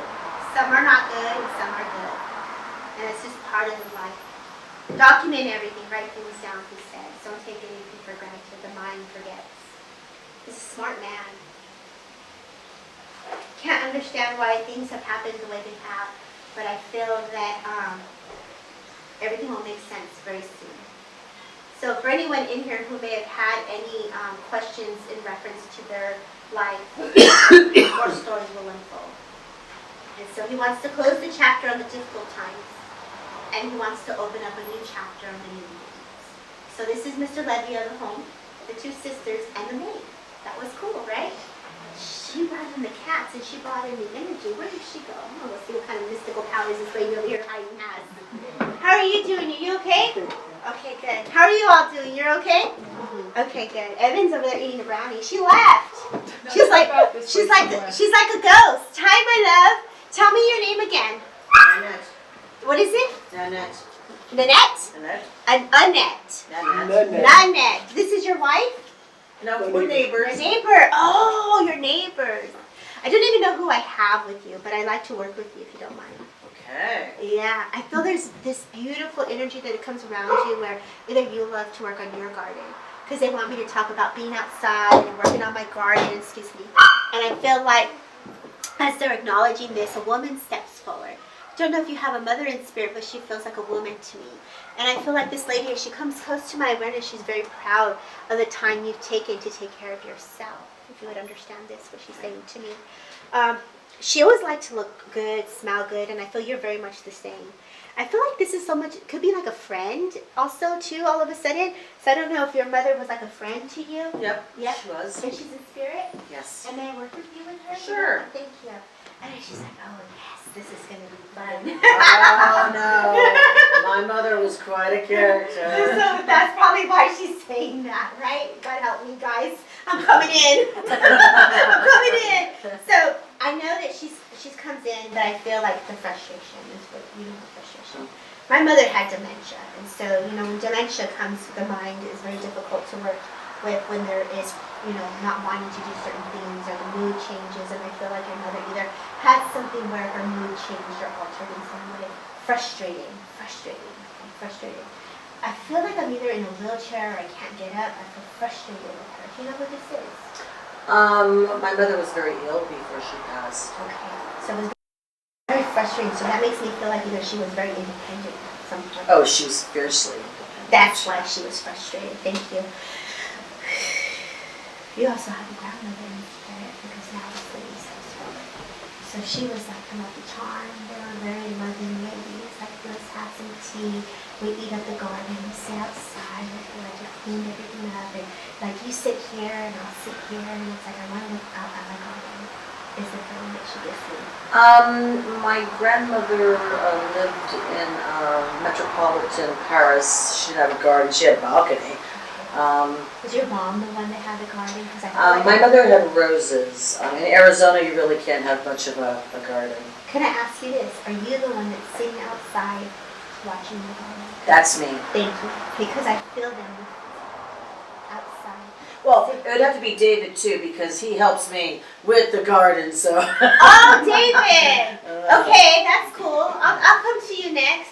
Some are not good and some are good. And it's just part of the life. Document everything, write things down, he says. Don't take anything for granted. The mind forgets. He's a smart man. Can't understand why things have happened the way they have, but I feel that everything will make sense very soon. So for anyone in here who may have had any questions in reference to their life, more stories will unfold. And so he wants to close the chapter on the difficult times, and he wants to open up a new chapter on the new beginnings. So this is Mr. Levy of the home, the two sisters, and the maid. That was cool, right? She brought in the cats and she brought in the energy. Where did she go? I'm gonna see what kind of mystical powers this lady over here hiding has. How are you doing? Are you okay? Okay, good. How are you all doing? You're okay? Okay, good. Evan's over there eating a brownie. She left. She's like a ghost. Hi, my love. Tell me your name again. Nanette. What is it? Nanette. Nanette? Nanette. Annette. Nanette. Nanette. This is your wife? No, we're neighbors. Your neighbor. Oh, your neighbors. I don't even know who I have with you, but I like to work with you if you don't mind. Okay. Yeah, I feel there's this beautiful energy that comes around you where either you love to work on your garden, because they want me to talk about being outside and working on my garden, excuse me. And I feel like as they're acknowledging this, a woman steps forward. I don't know if you have a mother in spirit, but she feels like a woman to me. And I feel like this lady, as she comes close to my awareness, she's very proud of the time you've taken to take care of yourself. if you would understand this, what she's saying to me. She always liked to look good, smell good, and I feel you're very much the same. I feel like this is so much, could be like a friend also too, all of a sudden. So I don't know if your mother was like a friend to you. Yep, Yep. she was. And she's in spirit. Yes. And may I work with you with her? Sure. Thank you. And she's like, oh yes, this is gonna be fun. Oh no, my mother was quite a character. So that's probably why she's saying that, right? God help me, guys. I'm coming in. I'm coming in. So I know that she's comes in, but I feel like the frustration is what the frustration. My mother had dementia, and so when dementia comes, the mind is very difficult to work with when there is not wanting to do certain things or the mood changes, and I feel like your mother either had something where her mood changed or altered in some way. Frustrating. I feel like I'm either in a wheelchair or I can't get up. I feel frustrated with her. Do you know what this is? My mother was very ill before she passed. Okay. So it was very frustrating. So that makes me feel like either she was very independent at some point. Oh, she was fiercely independent. That's why she was frustrated. Thank you. You also have a grandmother in spirit because now it's ladies as well. So she was like a lucky charm. They were very loving ladies. Like, let's have some tea. We eat at the garden. We sit outside. We like to clean everything up. And like you sit here and I'll sit here. And it's like I want to look out at my garden. Is the feeling that she gives me. My grandmother lived in metropolitan Paris. She didn't have a garden. She had a balcony. Was your mom the one that had the garden? Cause I feel like My mother had roses. In Arizona, you really can't have much of a garden. Can I ask you this? Are you the one that's sitting outside watching the garden? That's me. Thank you. Because I feel them outside. Well, it would have to be David too because he helps me with the garden. So. Oh, David! Okay, that's cool. I'll come to you next.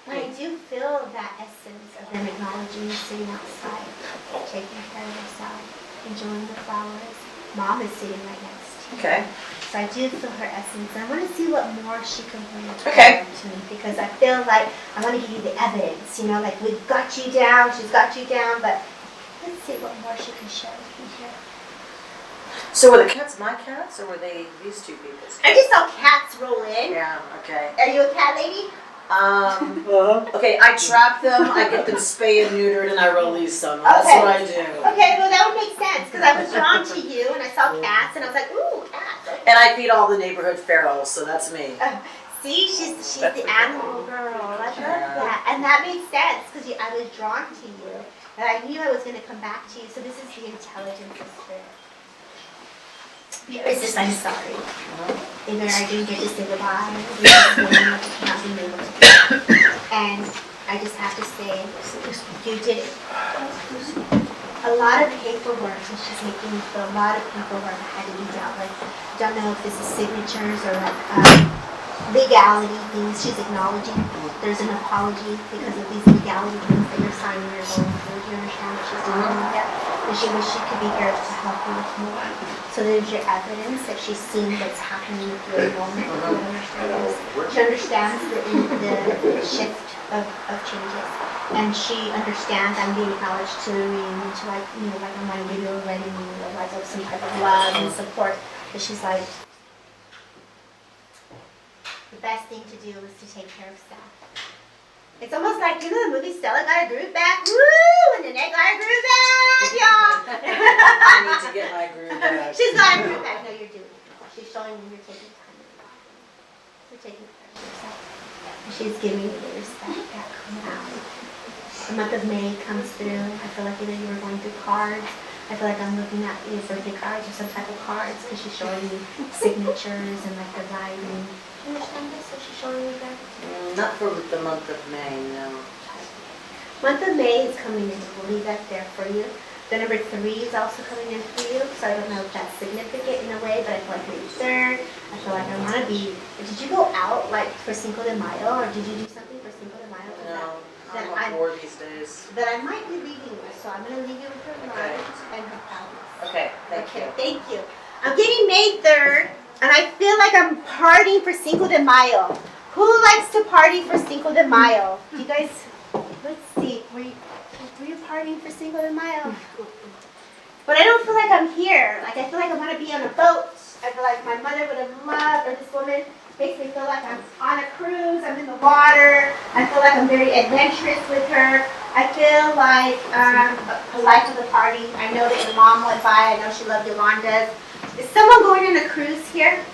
But I do feel that essence of them acknowledging you sitting outside, taking care of yourself, enjoying the flowers. Mom is sitting right next to you. Okay. So I do feel her essence. I want to see what more she can bring Okay. to me because I feel like I want to give you the evidence. Like we've got you down, she's got you down, but let's see what more she can show me here. So were the cats my cats or were they these two people's? I just saw cats roll in. Yeah. Okay. Are you a cat lady? Okay, I trap them, I get them spayed and neutered, and I release them. That's Okay. what I do. Okay, well that would make sense because I was drawn to you and I saw cats and I was like, ooh, cats. Okay. And I feed all the neighborhood ferals, so that's me. See, she's the animal girl. I love that, and that makes sense because I was drawn to you, and I knew I was going to come back to you. So this is the intelligence of spirit. It's just I'm sorry. Either I didn't get to say goodbye, or not being able to. And I just have to say, you did a lot of paperwork, and she's making me feel a lot of paperwork had to be dealt with. Don't know if this is signatures or like legality things. She's acknowledging there's an apology because of these legality things that you're signing or going through. Do you understand what she's doing with that? And she wish she could be here to help you with more. So there's your evidence that she's seen what's happening with you in the moment. She understands the shift of changes. And she understands I'm being acknowledged to like I'm going to give you a wedding or like of some type of love and support. But she's like, the best thing to do is to take care of Stella. It's almost like, the movie Stella got her groove back? Woo! And Annette got her groove back, y'all! I need to get my groove back. She's got her groove back. No, you're doing it. She's showing you you're taking time. You're taking care of yourself. And she's giving you the respect back now. The month of May comes through. I feel like either you were going through cards. I feel like I'm looking at your birthday cards or some type of cards because she's showing me signatures and like the writing. Do you understand this? So she's showing you that? Not for the month of May, no. Month of May is coming in. We'll leave that there for you. The number 3 is also coming in for you. So I don't know if that's significant in a way, but I feel like maybe 3rd. I feel like I want to be. Did you go out like for Cinco de Mayo or did you do something for Cinco de Mayo? No, Then I'm on board these days. That I might be leaving you. So I'm going to leave you with her Okay. light and her powers. Okay, thank you. Thank you. I'm getting May 3rd, and I feel like I'm partying for Cinco de Mayo. Who likes to party for Cinco de Mayo? Do you guys, let's see, were you partying for Cinco de Mayo? But I don't feel like I'm here. Like, I feel like I want to be on a boat. I feel like my mother would have loved, or this woman makes me feel like I'm on a cruise, I'm in the water. I feel like I'm very adventurous with her. I feel like a life of the party. I know that your mom went by. I know she loved Yolanda's. Is someone going on a cruise here?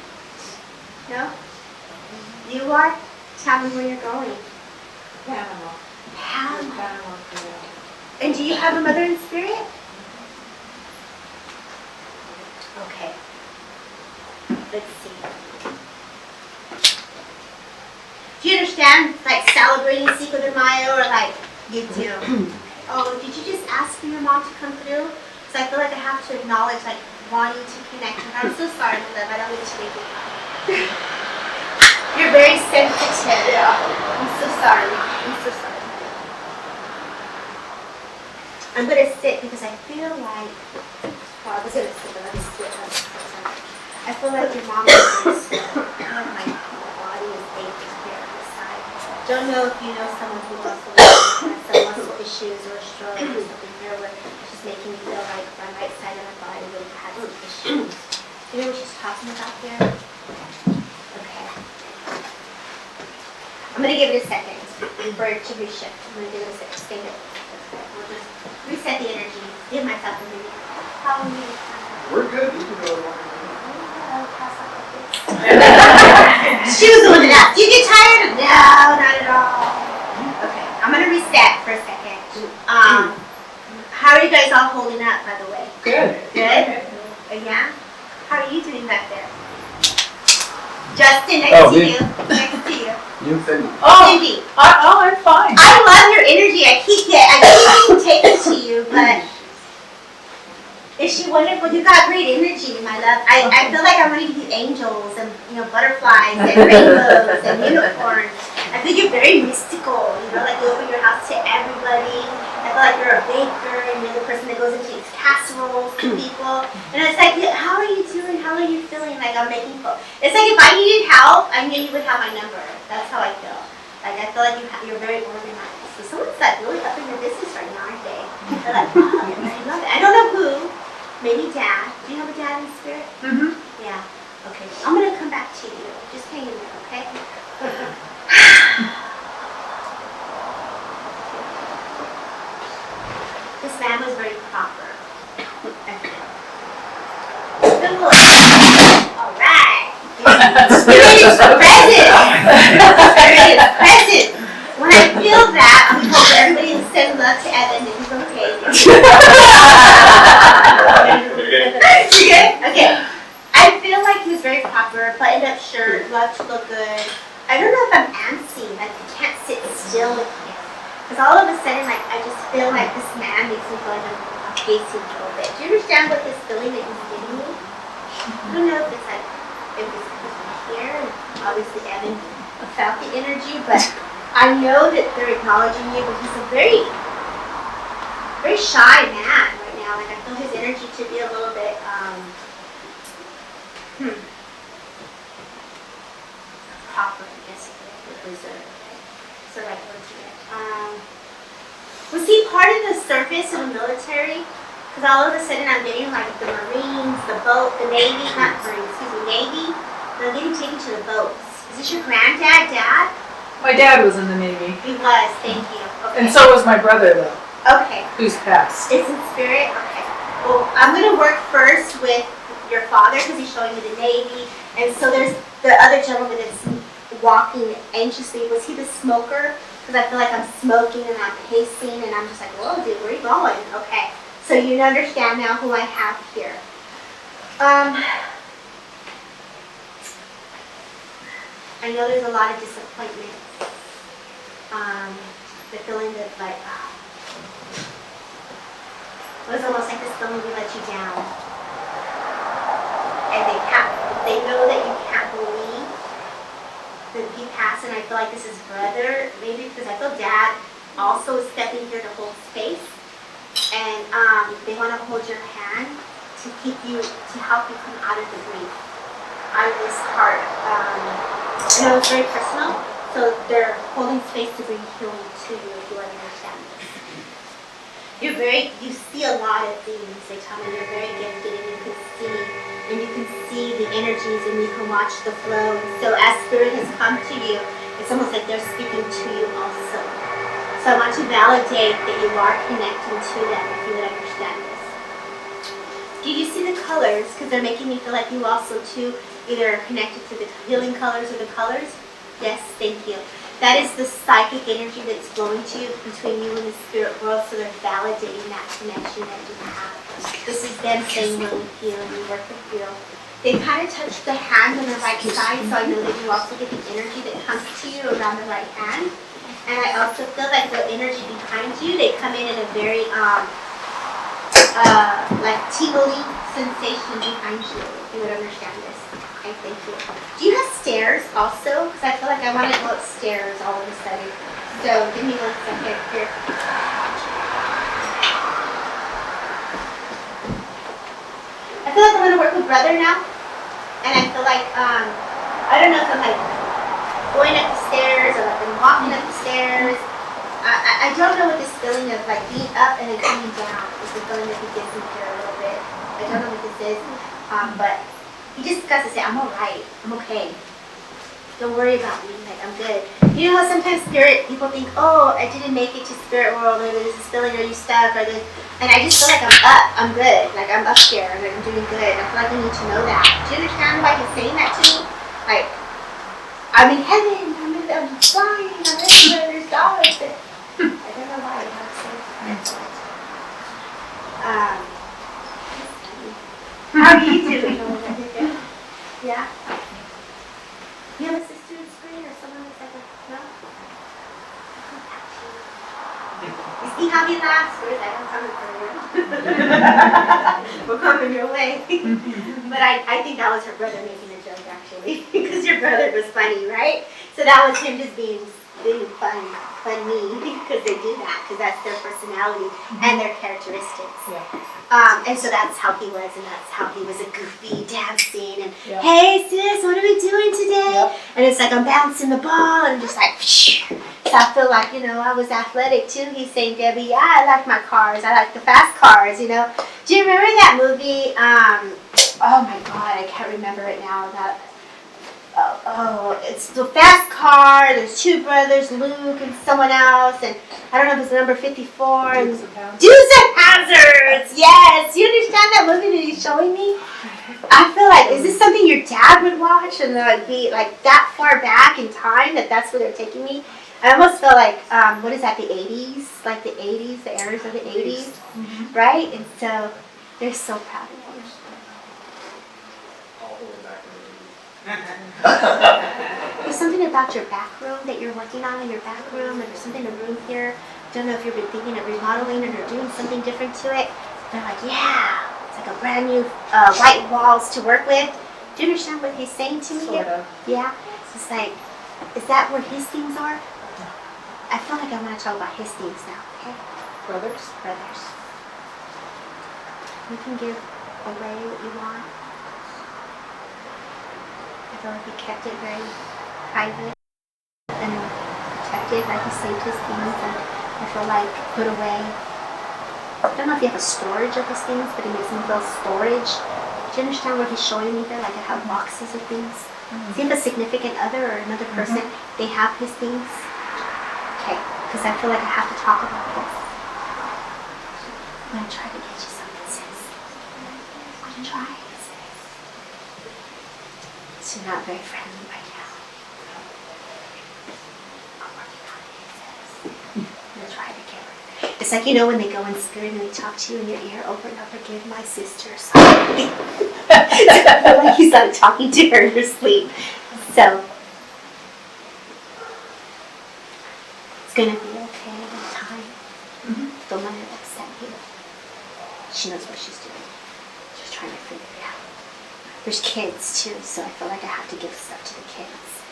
No? You are? Tell me where you're going. Panama. Panama. Panama. And do you have a mother in spirit? Okay. Let's see. Do you understand, like, celebrating Cinco de Mayo, or like you do? Oh, did you just ask for your mom to come through? Because I feel like I have to acknowledge, like, wanting to connect with her. I'm so sorry, Liv. I don't mean to make you cry. You're very sensitive. Yeah. I'm so sorry. I'm so sorry. I'm gonna sit because I feel like, well, I was gonna sit, but let me sit. I feel like your mom is very sick. My body is aching here on this side. Don't know if you know someone who also has some muscle issues or a stroke or something here where she's making me feel like my right side of my body really has some issues. Do you know what she's talking about there? Okay. I'm gonna give it a second for it to reshift. I'm gonna give it a second. Stay there. We'll just reset the energy. Give myself a minute. How many times? We're good, you can go along. She was the one that asked, do you get tired? No, not at all. Okay, I'm gonna reset for a second. How are you guys all holding up, by the way? Good. Good? Yeah? How are you doing back there? Justin, next Oh, to me. you. Next to you. You said Cindy, I'm fine. I love your energy. I keep being taken to you, but is she wonderful? You got great energy, my love. I feel like I want to give you angels and butterflies and rainbows and unicorns. I feel you're very mystical. Like you open your house to everybody. I feel like you're a baker and you're the person that goes and takes casseroles to people. And it's like, how are you doing? How are you feeling? Like I'm making food. It's like if I needed help, I knew you would have my number. That's how I feel. Like I feel like you're very organized. So someone's like really up in your business right now, aren't they? They're like, wow, I love it. I don't know who. Maybe Dad. Do you have a dad in spirit? Mm-hmm. Yeah. Okay. I'm gonna come back to you. Just hang in there, okay? This man was very proper. All right. Spirit is present. Spirit is present. When I feel that, I'm gonna tell everybody to send love to Evan and he's okay. You good? Okay. I feel like he was very proper, buttoned up shirt, loved to look good. I don't know if I'm antsy, like I can't sit still with him. Because all of a sudden, like I just feel like this man makes me feel like I'm pacing a little bit. Do you understand what this feeling that he's giving me? I don't know if it's like, if it's because I'm here, and obviously Evan felt the energy, but I know that they're acknowledging you, but he's a very, very shy man right now. Like I feel his energy to be a little bit, proper, I guess, reserved. So like, was he part of the service in the military? Because all of a sudden I'm getting like the Marines, the boat, the Navy, not Marines, excuse me, Navy. They're getting taken to the boats. Is this your granddad, Dad? My dad was in the Navy. He was, thank you. Okay. And so was my brother, though, Okay. who's passed. It's in spirit? Okay. Well, I'm going to work first with your father because he's showing me the Navy. And so there's the other gentleman that's walking anxiously. Was he the smoker? Because I feel like I'm smoking and I'm pacing and I'm just like, whoa, dude, where are you going? Okay. So you understand now who I have here. I know there's a lot of disappointment. The feeling that like, it was almost like this feeling we let you down. And they know that you can't believe that he passed, and I feel like this is brother, maybe because I feel Dad also is stepping here to hold space. And they want to hold your hand to keep you, to help you come out of the grief, out of this part. I know it's very personal, so they're holding space to bring healing to you if you understand this. you see a lot of things. They tell me you're very gifted and you can see the energies and you can watch the flow. And so as Spirit has come to you, it's almost like they're speaking to you also. So I want to validate that you are connecting to them if you would understand this. Do you see the colors? Because they're making me feel like you also too either are connected to the healing colors or the colors. Yes, thank you. That is the psychic energy that's flowing to you between you and the spirit world, so they're validating that connection that you have. This is them saying we're with you and we work with you. They kind of touch the hand on the right side, so I know that you also get the energy that comes to you around the right hand. And I also feel like the energy behind you, they come in a very like tingly sensation behind you, if you would understand this. Okay, thank you. Do you have stairs also? Because I feel like I want to go upstairs all of a sudden. So give me 1 second here. I feel like I'm going to work with brother now. And I feel like, I don't know if I'm like going up the stairs or like I'm walking up the stairs. I don't know what this feeling of like being up and then coming down is the feeling that he gives me here a little bit. I don't know what this is, but he just got to say, I'm all right. I'm okay. Don't worry about me. Like, I'm good. You know how sometimes spirit people think, oh, I didn't make it to spirit world, or there's this feeling, are you stuck, or this, and I just feel like I'm up. I'm good. Like, I'm up here, and I'm doing good. I feel like I need to know that. Do you understand why he's saying that to me? Like, I'm in heaven. I'm flying. I'm everywhere. There's dollars. I don't know why. I'm so how are you doing? Yeah? You have a sister in screen or someone that's like a, no? You see how he laughs? We're like, I'm coming for you. We're coming your way. But I think that was her brother making a joke, actually. Because your brother was funny, right? So that was him just being funny, because they do that, because that's their personality and their characteristics. And so that's how he was, and that's how he was a goofy dancing, and hey sis, what are we doing today? And it's like I'm bouncing the ball, and just like, so I feel like, you know, I was athletic too. He's saying, Debbie, yeah, I like my cars, I like the fast cars, you know. Do you remember that movie, oh my god, I can't remember it now, that it's the fast car, there's two brothers, Luke and someone else, and I don't know if it's number 54. Dukes of Hazzards! Yes! You understand that movie that he's showing me? I feel like, is this something your dad would watch and like be like that far back in time that's where they're taking me? I almost feel like, what is that, the 80s? Like the 80s, the eras of the 80s, right? And so, they're so proud of you. All the way back in the There's something about your back room that you're working on in your back room, and there's something in the room here. Don't know if you've been thinking of remodeling it or doing something different to it. They're like, yeah, it's like a brand new white walls to work with. Do you understand what he's saying to me here? Yeah. It's like, is that where his things are? I feel like I want to talk about his things now. Okay. Brothers? Brothers. You can give away what you want. I feel like he kept it very private and protected, like he saved his things, and I feel like put away. I don't know if you have a storage of his things, but it makes me feel storage. Do you understand what he's showing me there? Like I have boxes of things. Do you have a significant other or another person? They have his things? Okay, because I feel like I have to talk about this. I'm going to try to get you something, sis. I'm going to try. She's not very friendly right now. I'm working on it, sis. I'm gonna try to get her. It's like, you know, when they go in spirit and they talk to you in your ear over and over, give my sister something. I feel like he's like talking to her in her sleep. So, it's gonna be okay in time. Don't let her upset you. She knows what she's doing. She's trying to figure it out. There's kids too, so I feel like I have to give stuff to the kids.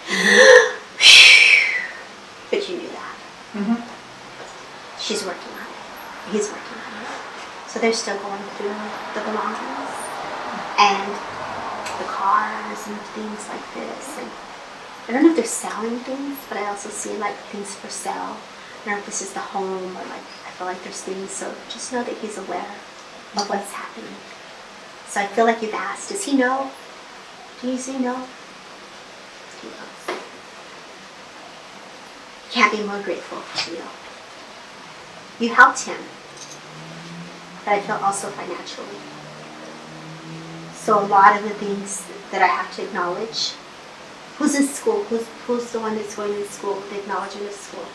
But you knew that. She's working on it. He's working on it. So they're still going through the belongings and the cars and things like this. And I don't know if they're selling things, but I also see like things for sale. I don't know if this is the home or like, I feel like there's things, so just know that he's aware of what's happening. So I feel like you've asked, does he know? Do you say no? He knows. Can't be more grateful to you. You helped him, but I feel also financially. So a lot of the things that I have to acknowledge. Who's in school? Who's the one that's going to school? The acknowledgement of school.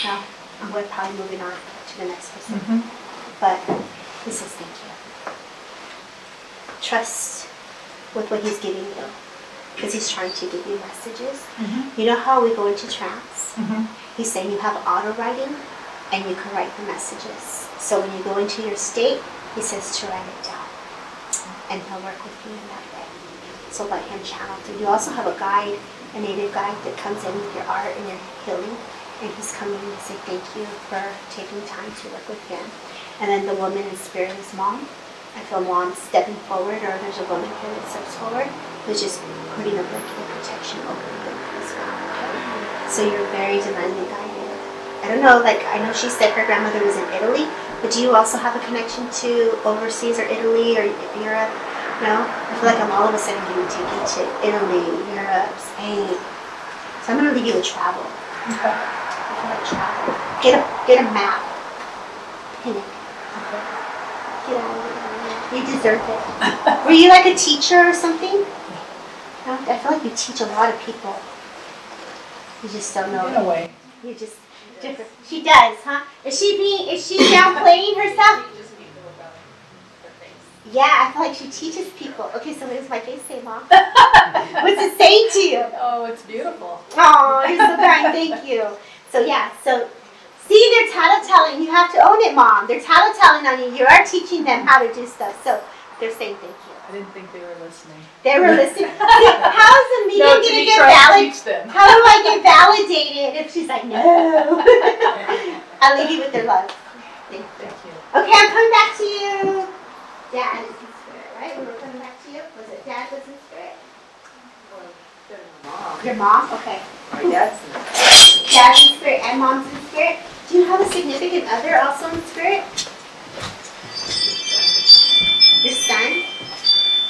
No, we're probably moving on to the next person. But he says thank you. Trust with what he's giving you, because he's trying to give you messages. You know how we go into trance? He's saying you have auto writing and you can write the messages. So when you go into your state, he says to write it down, and he'll work with you in that way. So let him channel through. You also have a guide, a native guide that comes in with your art and your healing, and he's coming in to say thank you for taking time to work with him. And then the woman in spirit is mom. I feel mom stepping forward, or there's a woman here that steps forward who's just putting a blanket of protection over you as well. Okay? So you're very divinely guided. I don't know, like I know she said her grandmother was in Italy, but do you also have a connection to overseas or Italy or Europe? No? I feel like I'm all of a sudden getting taken to Italy, Europe, Spain. So I'm going to leave you with travel. Okay. I feel like travel. Get a map. Pin it. Get out of it. You deserve it. Were you like a teacher or something? No? I feel like you teach a lot of people. You just don't know. In a way. You just different. She does, huh? Is she downplaying herself? You just need to look up her face. Yeah, I feel like she teaches people. Okay, so what does my face say, Mom? What's it saying to you? Oh, it's beautiful. Oh, you're so kind. Thank you. So yeah, see, they're tattletailing. You have to own it, Mom. They're tattletailing on you. You are teaching them how to do stuff. So they're saying thank you. I didn't think they were listening. They were listening. How is the medium No, going to to be get trying to validated? teach them. How do I get validated if she's like, no? I'll leave you with their love. Thank you. Thank you. Okay, I'm coming back to you. Dad is in spirit, right? We were coming back to you. Was it Dad was in spirit? Mom. Your mom? Okay. My dad's in it. Dad's in spirit and mom's in spirit. Do you have a significant other also in spirit? Your son?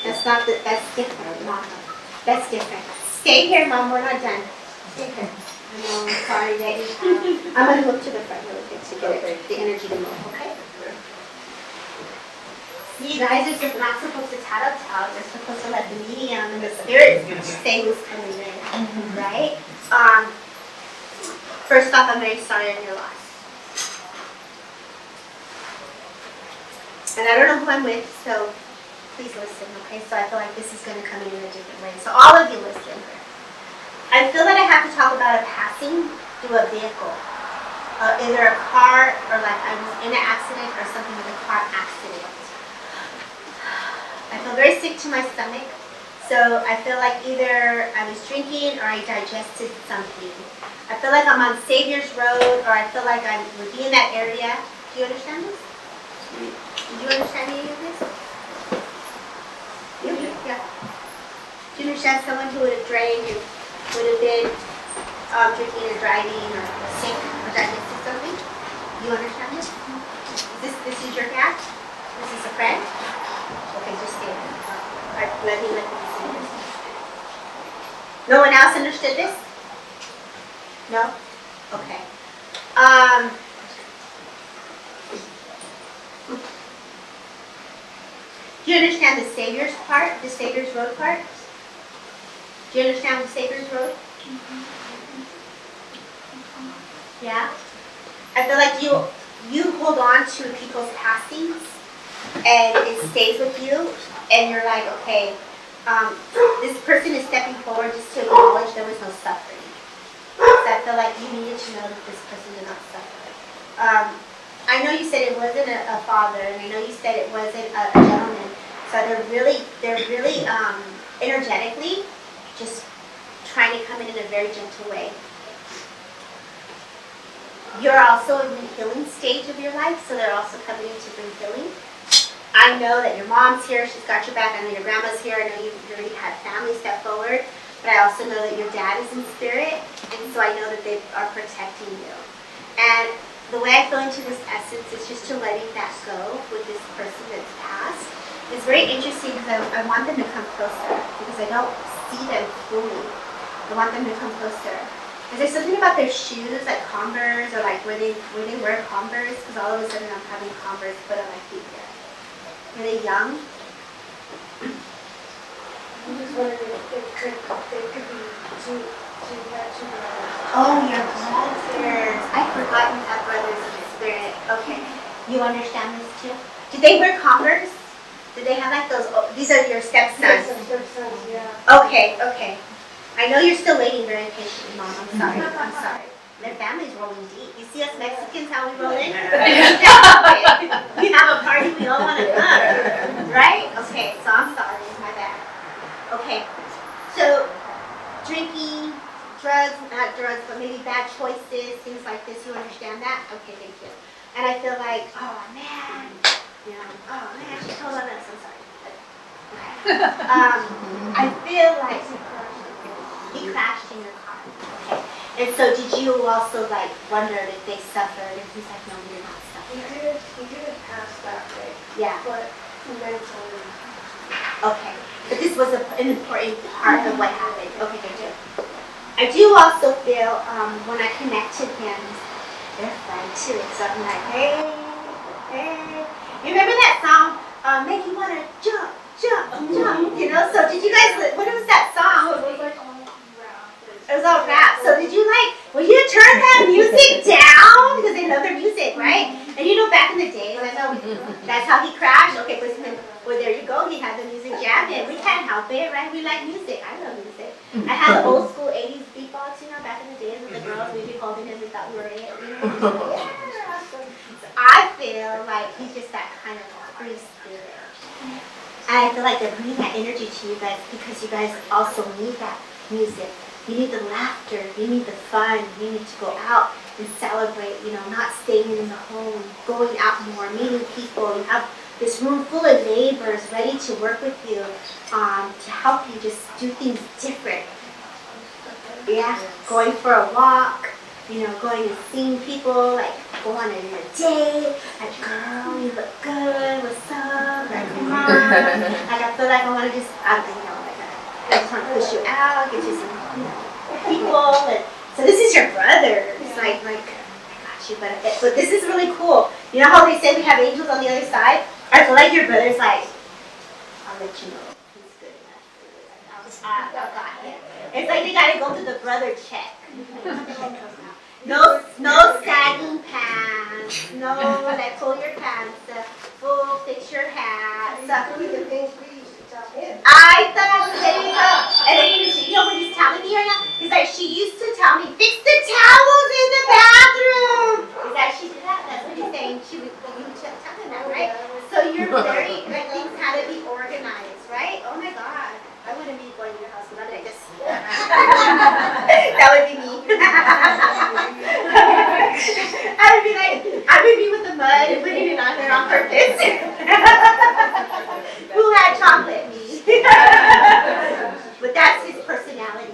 That's different, Mom. That's different. Stay here, Mom. We're not done. Stay here. I know, I'm sorry, Daddy. I'm going to look to the front really quick to get the energy to move, okay? You guys are just not supposed to tattle. You're supposed to let the medium and the spirit say who's coming in, right? First off, I'm very sorry on your loss. And I don't know who I'm with, so please listen, okay? So I feel like this is going to come in a different way. So all of you listen. I feel that I have to talk about a passing through a vehicle. Either a car or like I was in an accident or something with a car accident. I feel very sick to my stomach. So I feel like either I was drinking or I digested something. I feel like I'm on Savior's Road, or I feel like I would be in that area. Do you understand this? Do you understand any of this? Yeah. Do you understand someone who would have drank and would have been drinking or driving or sick or digested something? Do you understand this? This is your dad? This is a friend? Okay, just stay there. Let me see this. No one else understood this? No? Okay. Do you understand the Savior's part? The Savior's Road part? Do you understand the Savior's Road? Yeah? I feel like you hold on to people's passings and it stays with you and you're like, okay, this person is stepping forward just to acknowledge there was no suffering. So I feel like you needed to know that this person did not suffer. I know you said it wasn't a father, and I know you said it wasn't a gentleman. So they're really energetically just trying to come in a very gentle way. You're also in the healing stage of your life, so they're also coming in to bring healing. I know that your mom's here, she's got your back. I know your grandma's here. I know you've already had family step forward. But I also know that your dad is in spirit, and so I know that they are protecting you. And the way I feel into this essence is just to letting that go with this person that's passed. It's very interesting because I want them to come closer because I don't see them fully. I want them to come closer. Is there something about their shoes, like Converse, or like where they wear Converse? Because all of a sudden I'm having Converse put on my feet there. Are they young? I'm just wondering if they could be two brothers. Oh, your brothers. I forgot you have brothers in the spirit. Okay. You understand this too? Do they wear Converse? Do they have like those? Oh, these are your stepsons. Yes, their sons, yeah. Okay, okay. I know you're still waiting very patiently, Mom. I'm sorry. I'm sorry. Their family's rolling deep. You see us Mexicans how we roll in? We have a party, we all want to come. Right? Okay, so I'm sorry. My bad. Okay. So, drinking, drugs, not drugs, but maybe bad choices, things like this. You understand that? Okay, thank you. And I feel like, oh man, you know, oh man, she told on us. I'm sorry. Okay. I feel like he crashed in your car. Okay. And so did you also like wonder if they suffered? And he's like, no, you're not He suffering. didn't pass that way, Yeah. but mentally. Okay. But this was an important part of what happened. Okay, thank you. I do also feel when I connect to him, they're fun too. So I'm like, hey, hey. You remember that song, Make You Wanna Jump, Jump, Jump? You know, so did you guys, what was that song? It was all rap. So did you like, will you turn that music down? Because they love their music, right? And you know, back in the day, that's how he crashed. Okay, well, there you go. He had the music jammed in. We can't help it, right? We like music. I love music. I had old school 80s beatbox, you know, back in the days with the girls. We'd be holding him. We thought we were it. You know? Yeah. So I feel like he's just that kind of free spirit. And I feel like they're bringing that energy to you guys because you guys also need that music. You need the laughter, you need the fun, you need to go out and celebrate, you know, not staying in the home, going out more, meeting people. You have this room full of neighbors ready to work with you to help you just do things different. Yeah, going for a walk, you know, going and seeing people, like go on a date, like girl, you look good, what's up, like come on. Like I feel like I want to just, you know, like I just want to push you out, get you some, you know, people. And so this is your brother. It's like I got you, but this is really cool. You know how they say we have angels on the other side? I feel like your brother's like, I'll let you know he's good enough. I got him. It's like they gotta go through the brother check. No sagging pants. No, like pull your pants up, full, fix your hat. The things we used to tell him. I thought, there you go. And then you know what he's telling me right now? He's like, she used to tell me, fix the towels in the bathroom. Is that she did that? That's what he's saying. She was telling that, right? So you're very, like, things had to be organized, right? Oh my God. I wouldn't be going to your house without like this. That would be me. I would be with the mud and putting it on there on purpose. Who had chocolate? Me. But that's his personality.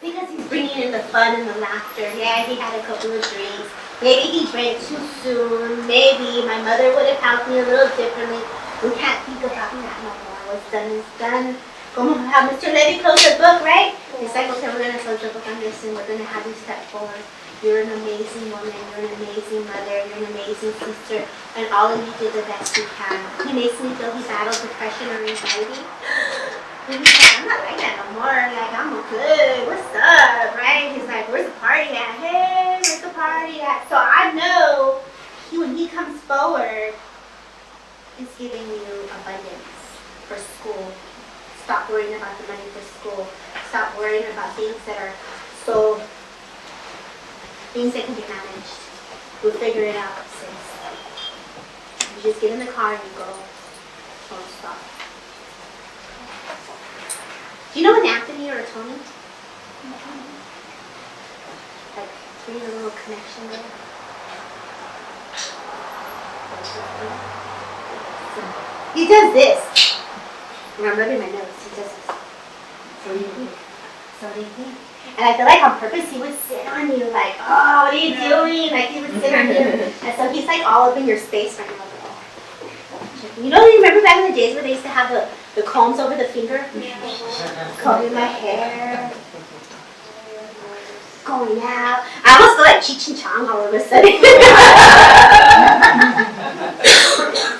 Because he's bringing in the fun and the laughter. Yeah, he had a couple of drinks. Maybe he drank too soon. Maybe my mother would have helped me a little differently. We can't think about that no more. What's done is done. Come on, have Mr. Levy close the book, right? He's like, okay, we're going to close the book on this and we're going to have you step forward. You're an amazing woman. You're an amazing mother. You're an amazing sister. And all of you did the best you can. He makes me feel he battles depression or anxiety. And he's like, I'm not like that no more. Like, I'm good. What's up, right? He's like, where's the party at? Hey, where's the party at? So I know when he comes forward, he's giving you abundance for school. Stop worrying about the money for school. Stop worrying about things that are so, things that can be managed. We'll figure it out, sis. You just get in the car and you go. Don't stop. Do you know an Anthony or a Tony? Like, there's a little connection there. He does this. And I'm rubbing my nose. He does this. So what do you think? So what do you think? And I feel like on purpose he would sit on you like, oh, what are you doing? Like he would sit on you. And so he's like all up in your space right now. You know, you remember back in the days where they used to have the combs over the finger? Combing my hair. Going out. I almost feel like Cheech and Chong all of a sudden.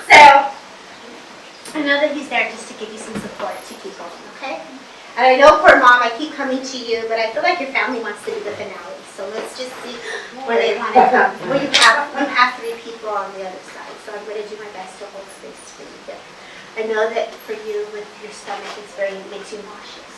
So, I know that he's there just to give you some support to keep going, okay? And I know, poor mom, I keep coming to you, but I feel like your family wants to do the finale. So let's just see where they want to come. Well, you have 3 people on the other side, so I'm going to do my best to hold space for you here. I know that for you, with your stomach, it makes you nauseous.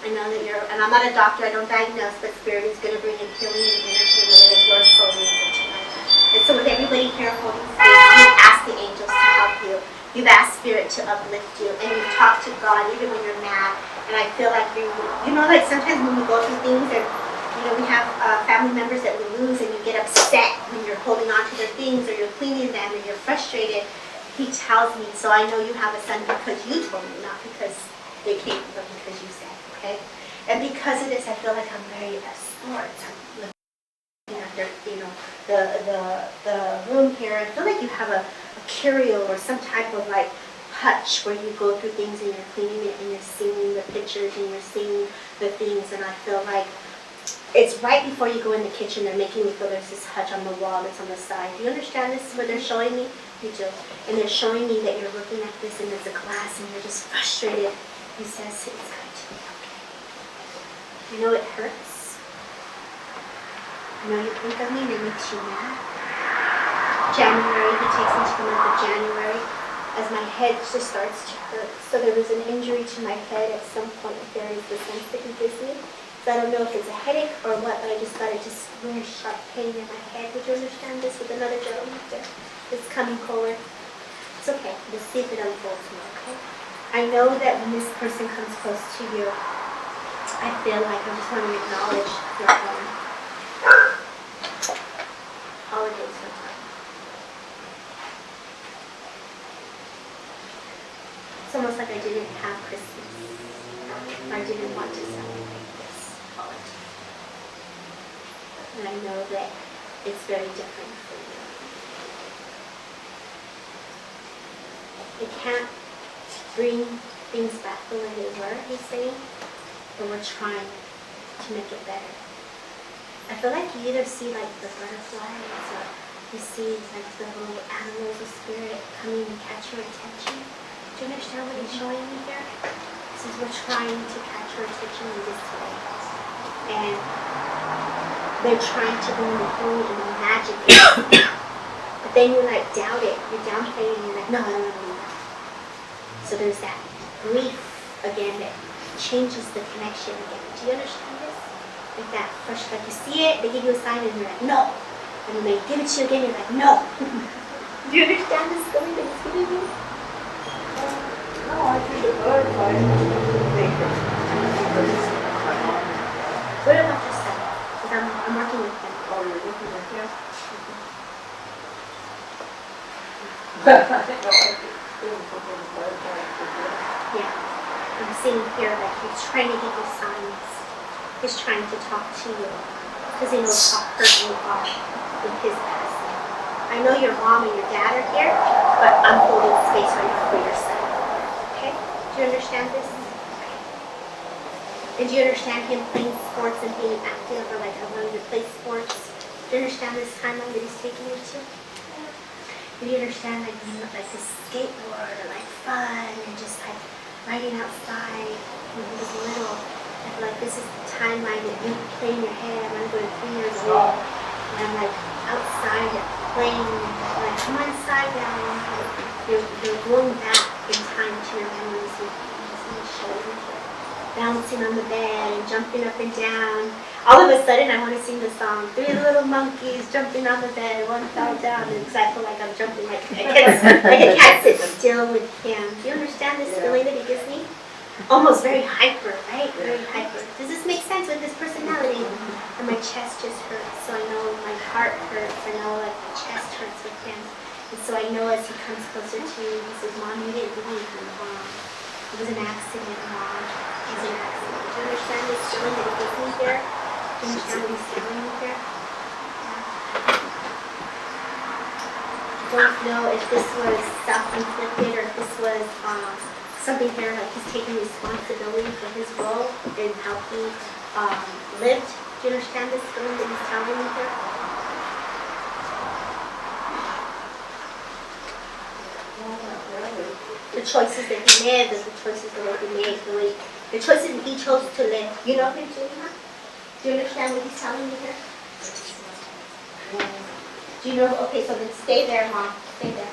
I know that and I'm not a doctor, I don't diagnose, but Spirit is going to bring in healing and energy in the way that your soul needs it tonight. And so with everybody here holding space, you ask the angels to help you. You've asked Spirit to uplift you, and you've talked to God even when you're mad. And I feel like you know, like sometimes when we go through things and, you know, we have family members that we lose and you get upset when you're holding on to their things or you're cleaning them and you're frustrated. He tells me, so I know you have a son because you told me, not because they came, but because you said, okay? And because of this, I feel like I'm very sports. I'm looking at the room here. I feel like you have a curio or some type of like hutch where you go through things and you're cleaning it and you're seeing the pictures and you're seeing the things, and I feel like it's right before you go in the kitchen. They're making me feel there's this hutch on the wall that's on the side. Do you understand this? What they're showing me? You do. And they're showing me that you're looking at this and there's a glass and you're just frustrated. He says it's going to be okay. I know it hurts. I know you think of me and it makes you mad. January, he takes me to the month of January as my head just starts to hurt. So there was an injury to my head at some point. There is the sense that he gives me. So I don't know if it's a headache or what, but I just got just really sharp pain in my head. Would you understand this with another gentleman there? It's coming forward. It's okay. We'll see if it unfolds more, okay? I know that when this person comes close to you, I feel like I just want to acknowledge your holidays sometime. It's almost like I didn't have Christmas. I didn't want to celebrate this holiday. And I know that it's very different for you. It can't bring things back the way they were, he's saying, but we're trying to make it better. I feel like you either see like the butterflies or you see like the little animals of spirit coming to catch your attention. Do you understand what he's showing me here? He says we're trying to catch your attention in this way. And they're trying to bring the healing and the magic in. But then you like doubt it. You're downplaying and you're like, no, I don't know that. So there's that grief again that changes the connection again. Do you understand this? Like that first, like you see it, they give you a sign and you're like, no. And when they give it to you again, you're like, no. Do you understand this feeling that he's giving you? No, I think the butterflies make it. What about yourself? Because I'm working with them. Oh, you're looking at him? Yeah. I'm seeing here that he's trying to give you signs. He's trying to talk to you. Because he knows how hurt you are in his past. I know your mom and your dad are here, but I'm holding space right now for your son. Okay? Do you understand this? Okay. And do you understand him playing sports and being active, or like wanting to play sports? Do you understand this timeline that he's taking you to? Do you understand like the skateboard or like fun and just like riding outside when he was little? I feel like this is the timeline that you play in your head. I'm going 3 years old and I'm like outside playing. I'm like, come on inside now. You're going back in time to your memories and your shoulders, bouncing on the bed and jumping up and down. All of a sudden, I want to sing the song, 3 little monkeys jumping on the bed, one fell down, and because I feel like I'm jumping like I can't sit still with him. Do you understand this feeling that he gives me? Almost very hyper, right? Very hyper. Does this make sense with his personality? And my chest just hurts, so I know my heart hurts. I know like my chest hurts with him. And so I know as he comes closer to you, he says, Mom, you didn't leave me, Mom. It was an accident, Mom. she's an accident. Do you understand this feeling that gives me here? Do you understand this feeling here? I don't know if this was self-inflicted or if this was something here like he's taking responsibility for his role in how he lived. Do you understand this feeling that he's telling me here? The choices that he made, the choices that he made, the choices he chose to live. You know him, Julia? Do you understand what he's telling me here? Do you know? Okay, so then stay there, Mom. Stay there.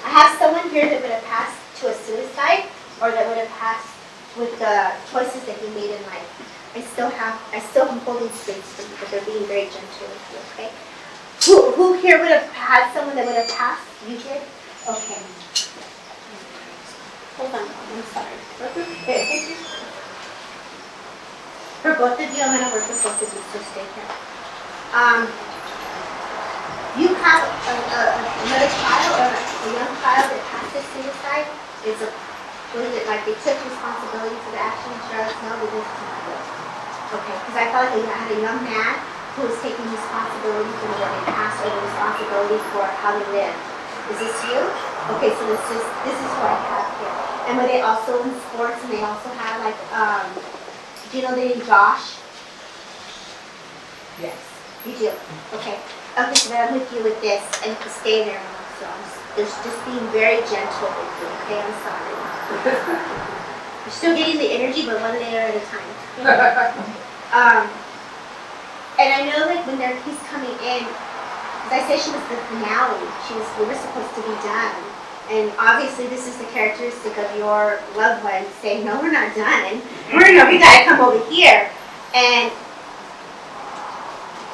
I have someone here that would have passed to a suicide or that would have passed with the choices that he made in life. I still am holding space for you, but they're being very gentle with you, okay? Who here would have had someone that would have passed? You did? Okay. Hold on, I'm sorry. For both of you, I'm going to work with both of you, so stay here. You have another child or a young child that passed a suicide. It's a like they took responsibility for the action of drugs. No, they didn't do it. Okay, because I felt like I had a young man who was taking responsibility for what they passed or the responsibility for how they lived. Is this you? Okay, so this is what I have here. And were they also in sports and they also had like, do you know the name Josh? Yes. You do? Okay. Okay, so then I'm with you with this and you can stay there. So I'm just being very gentle with you, okay? I'm sorry. You're still getting the energy, but one layer at a time. And I know like when he's coming in, as I said, she was the finale. We were supposed to be done. And obviously this is the characteristic of your loved one saying, no, we're not done. We gotta come over here. And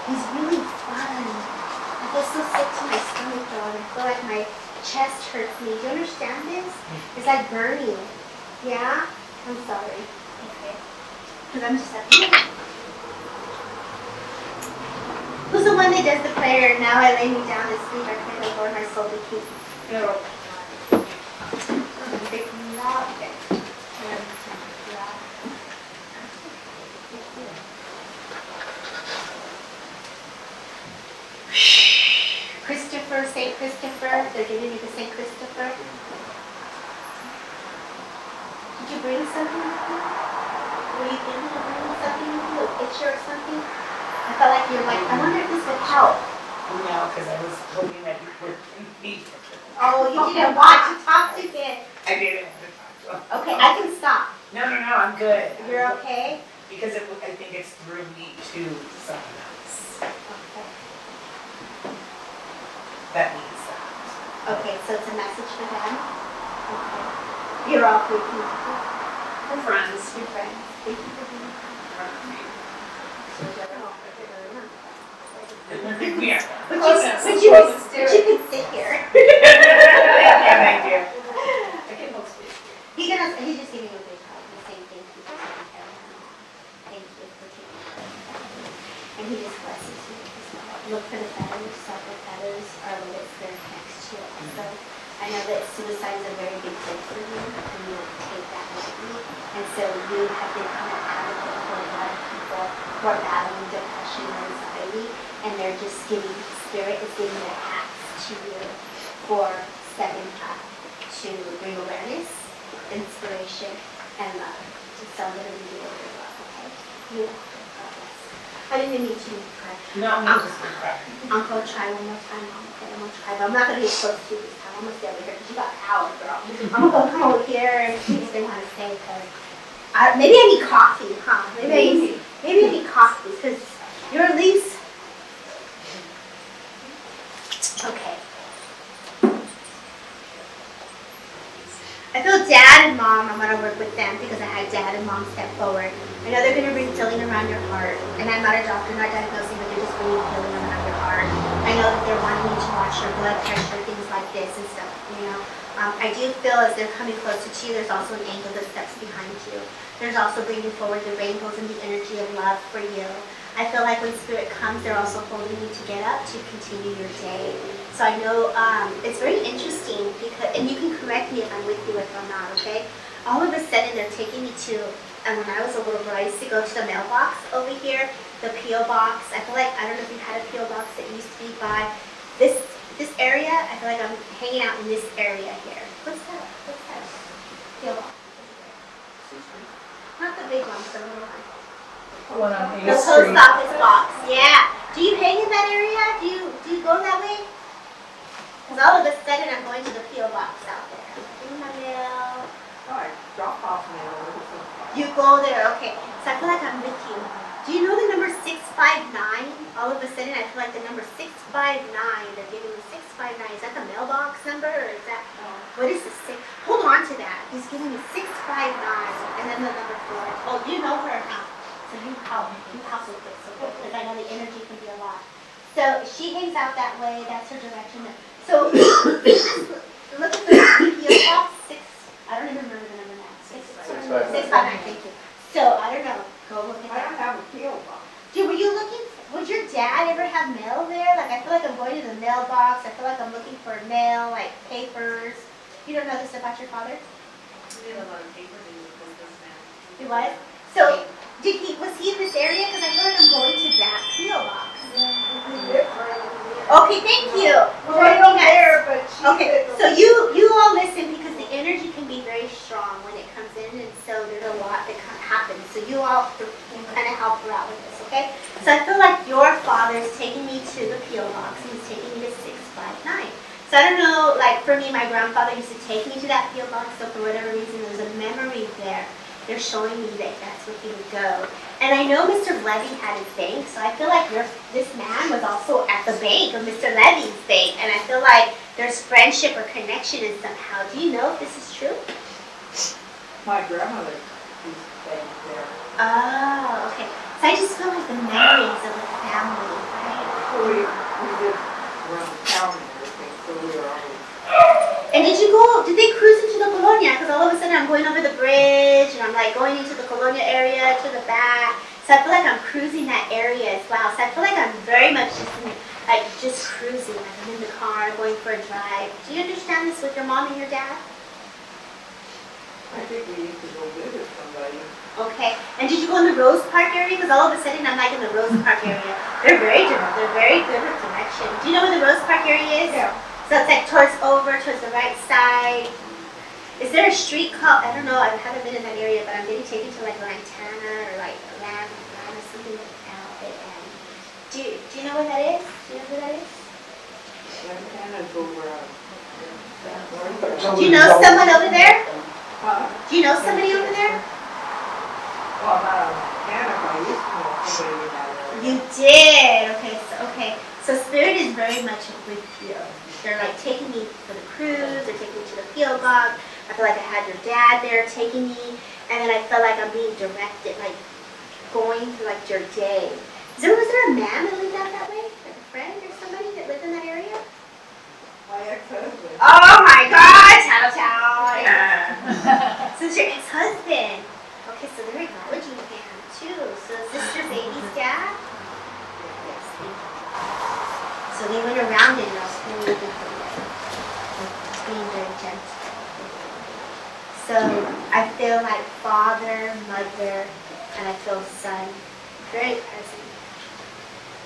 he's really fun. I feel so sick to my stomach though, and I feel like my chest hurts me. Do you understand this? It's like burning. Yeah? I'm sorry. Okay. Because I'm just like, who's the one that does the prayer? Now I lay me down to sleep. I pray the Lord my soul to keep. No. Christopher, St. Christopher. They're giving you the St. Christopher. Did you bring something with you? Were you thinking of bringing something with you? A picture or something? I felt like you're like, I wonder if this would help. No, because I was hoping that you would meet. Oh, you didn't want to talk to him. I didn't want to talk to him. Okay, I can stop. No, I'm good. You're okay? Because I think it's through me to someone else Okay. that needs that. Okay, so it's a message for them? Okay. You're all good people. We're friends. Your friends. Thank you for being here. We are. But you can sit here. Yeah, thank you. I can hold space here. He's just giving you a big hug. He's saying thank you for taking care of him. Thank you for taking care of him. And he just blesses you as well. Look for the feathers. The feathers are what it's there next to it. Also, I know that suicide is a very big thing for you, and you don't take that lightly. And so you have become an advocate for a lot of people who are battling depression or anxiety, and they're just giving, Spirit is giving their hats to you for stepping up to bring awareness, inspiration, and love. And so I'm going to leave you with your love, okay? You. I didn't mean to cry. No, I'm just going to cry. I'm going to try one more time, Mom. Okay, I'm going to try, but I'm not going to get close to you this time. I'm going to stay over here because you got power, girl. I'm going to come over here and see what they want to say because maybe I need coffee, huh? Maybe I need coffee because your leaves. Okay. I feel Dad and Mom, I'm going to work with them because I had Dad and Mom step forward. I know they're going to bring healing around your heart. And I'm not a doctor, not diagnosing, but they're just bringing healing around your heart. I know that they're wanting you to watch your blood pressure, things like this and stuff, you know. I do feel as they're coming closer to you, there's also an angel that steps behind you. There's also bringing forward the rainbows and the energy of love for you. I feel like when Spirit comes, they're also holding you to get up to continue your day. So I know it's very interesting because, and you can correct me if I'm with you, if I'm not, okay? all of a sudden they're taking me to, and when I was a little girl, I used to go to the mailbox over here, the P.O. box. I feel like, I don't know if you had a P.O. box that used to be by this area. I feel like I'm hanging out in this area here. What's that? P.O. box. Not the big one, but the little one. One on The 8th post Street. office box, yeah. Do you hang in that area? Do you go that way? Because all of a sudden I'm going to the P.O. box out there. Getting my mail. Oh, I drop off mail. You go there, okay. So I feel like I'm with you. Do you know the number 659? All of a sudden I feel like the number 659, they're giving me 659. Is that the mailbox number or is that, what is the six? Hold on to that. He's giving me 659 and then the number 4. Oh, you know her now. So you help with this, okay? Because I know the energy can be a lot. So she hangs out that way, that's her direction. So look at the PO box, I don't even remember the number now. 659, thank you. So I don't know, go look at I don't that. have a P.O. box. Dude, were you looking, would your dad ever have mail there? Like I feel like I'm going to the mailbox, I feel like I'm looking for mail, like papers. You don't know this about your father? We have a lot of paper to use with this man. He was? So was he in this area? Because I feel like I'm going to that PO box. Okay, thank you. Well, I don't care, but she. Okay, so you all listen because the energy can be very strong when it comes in, and so there's a lot that happens. So you all can kind of help her out with this, okay? So I feel like your father is taking me to the PO box, and he's taking me to 659. So I don't know, like for me, my grandfather used to take me to that PO box, so for whatever reason, there's a memory there. They're showing me that that's where he would go. And I know Mr. Levy had his bank, so I feel like this man was also at the bank of Mr. Levy's bank. And I feel like there's friendship or connection in somehow. Do you know if this is true? My grandmother used to stay there. Oh, okay. So I just feel like the memories of the family, right? We lived around town and everything, so we were always. And did they cruise into the Colonia? Because all of a sudden I'm going over the bridge and I'm like going into the Colonia area to the back. So I feel like I'm cruising that area as well. So I feel like I'm very much just cruising. Like I'm in the car going for a drive. Do you understand this with your mom and your dad? I think we used to go visit somebody. Okay. And did you go in the Rose Park area? Because all of a sudden I'm like in the Rose Park area. They're very good with connection. Do you know where the Rose Park area is? Yeah. So it's like towards the right side. Is there a street called, I don't know, I haven't been in that area, but I'm getting taken to like Lantana or like Lam or something like that. And do you know what that is? Do you know who that is? Lantana's over Do you know someone over there? Huh? Do you know somebody over there? Well, Lantana, I used to know somebody in that area. You did. Okay. So Spirit is very much with you. They're like taking me for the cruise, they're taking me to the P.O. box. I feel like I had your dad there taking me, and then I felt like I'm being directed, like going through like your day. Was there a man that lived out that way? Like a friend or somebody that lived in that area? My ex-husband. Oh my God! So it's your ex-husband. Okay, so they're acknowledging him too. So is this your baby's dad? Yes, thank you. So they went around it and I was really good for you. It's being very gentle. So I feel like father, mother, and I feel son, very present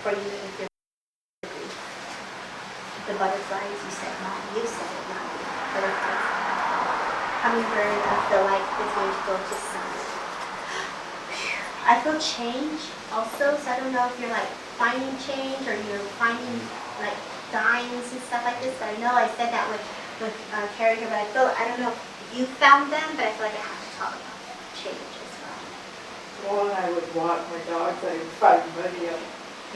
for you with your grief. The butterflies, you said not, you said it not, butterflies. Hummingbird, I feel like it's going to go to sun. I feel change also, so I don't know if you're like finding change or you're finding like dyings and stuff like this, but I know I said that with Carrie here, but I don't know if you found them, but I feel like I have to talk about change as well. Well, when I would walk my dogs, I would find money up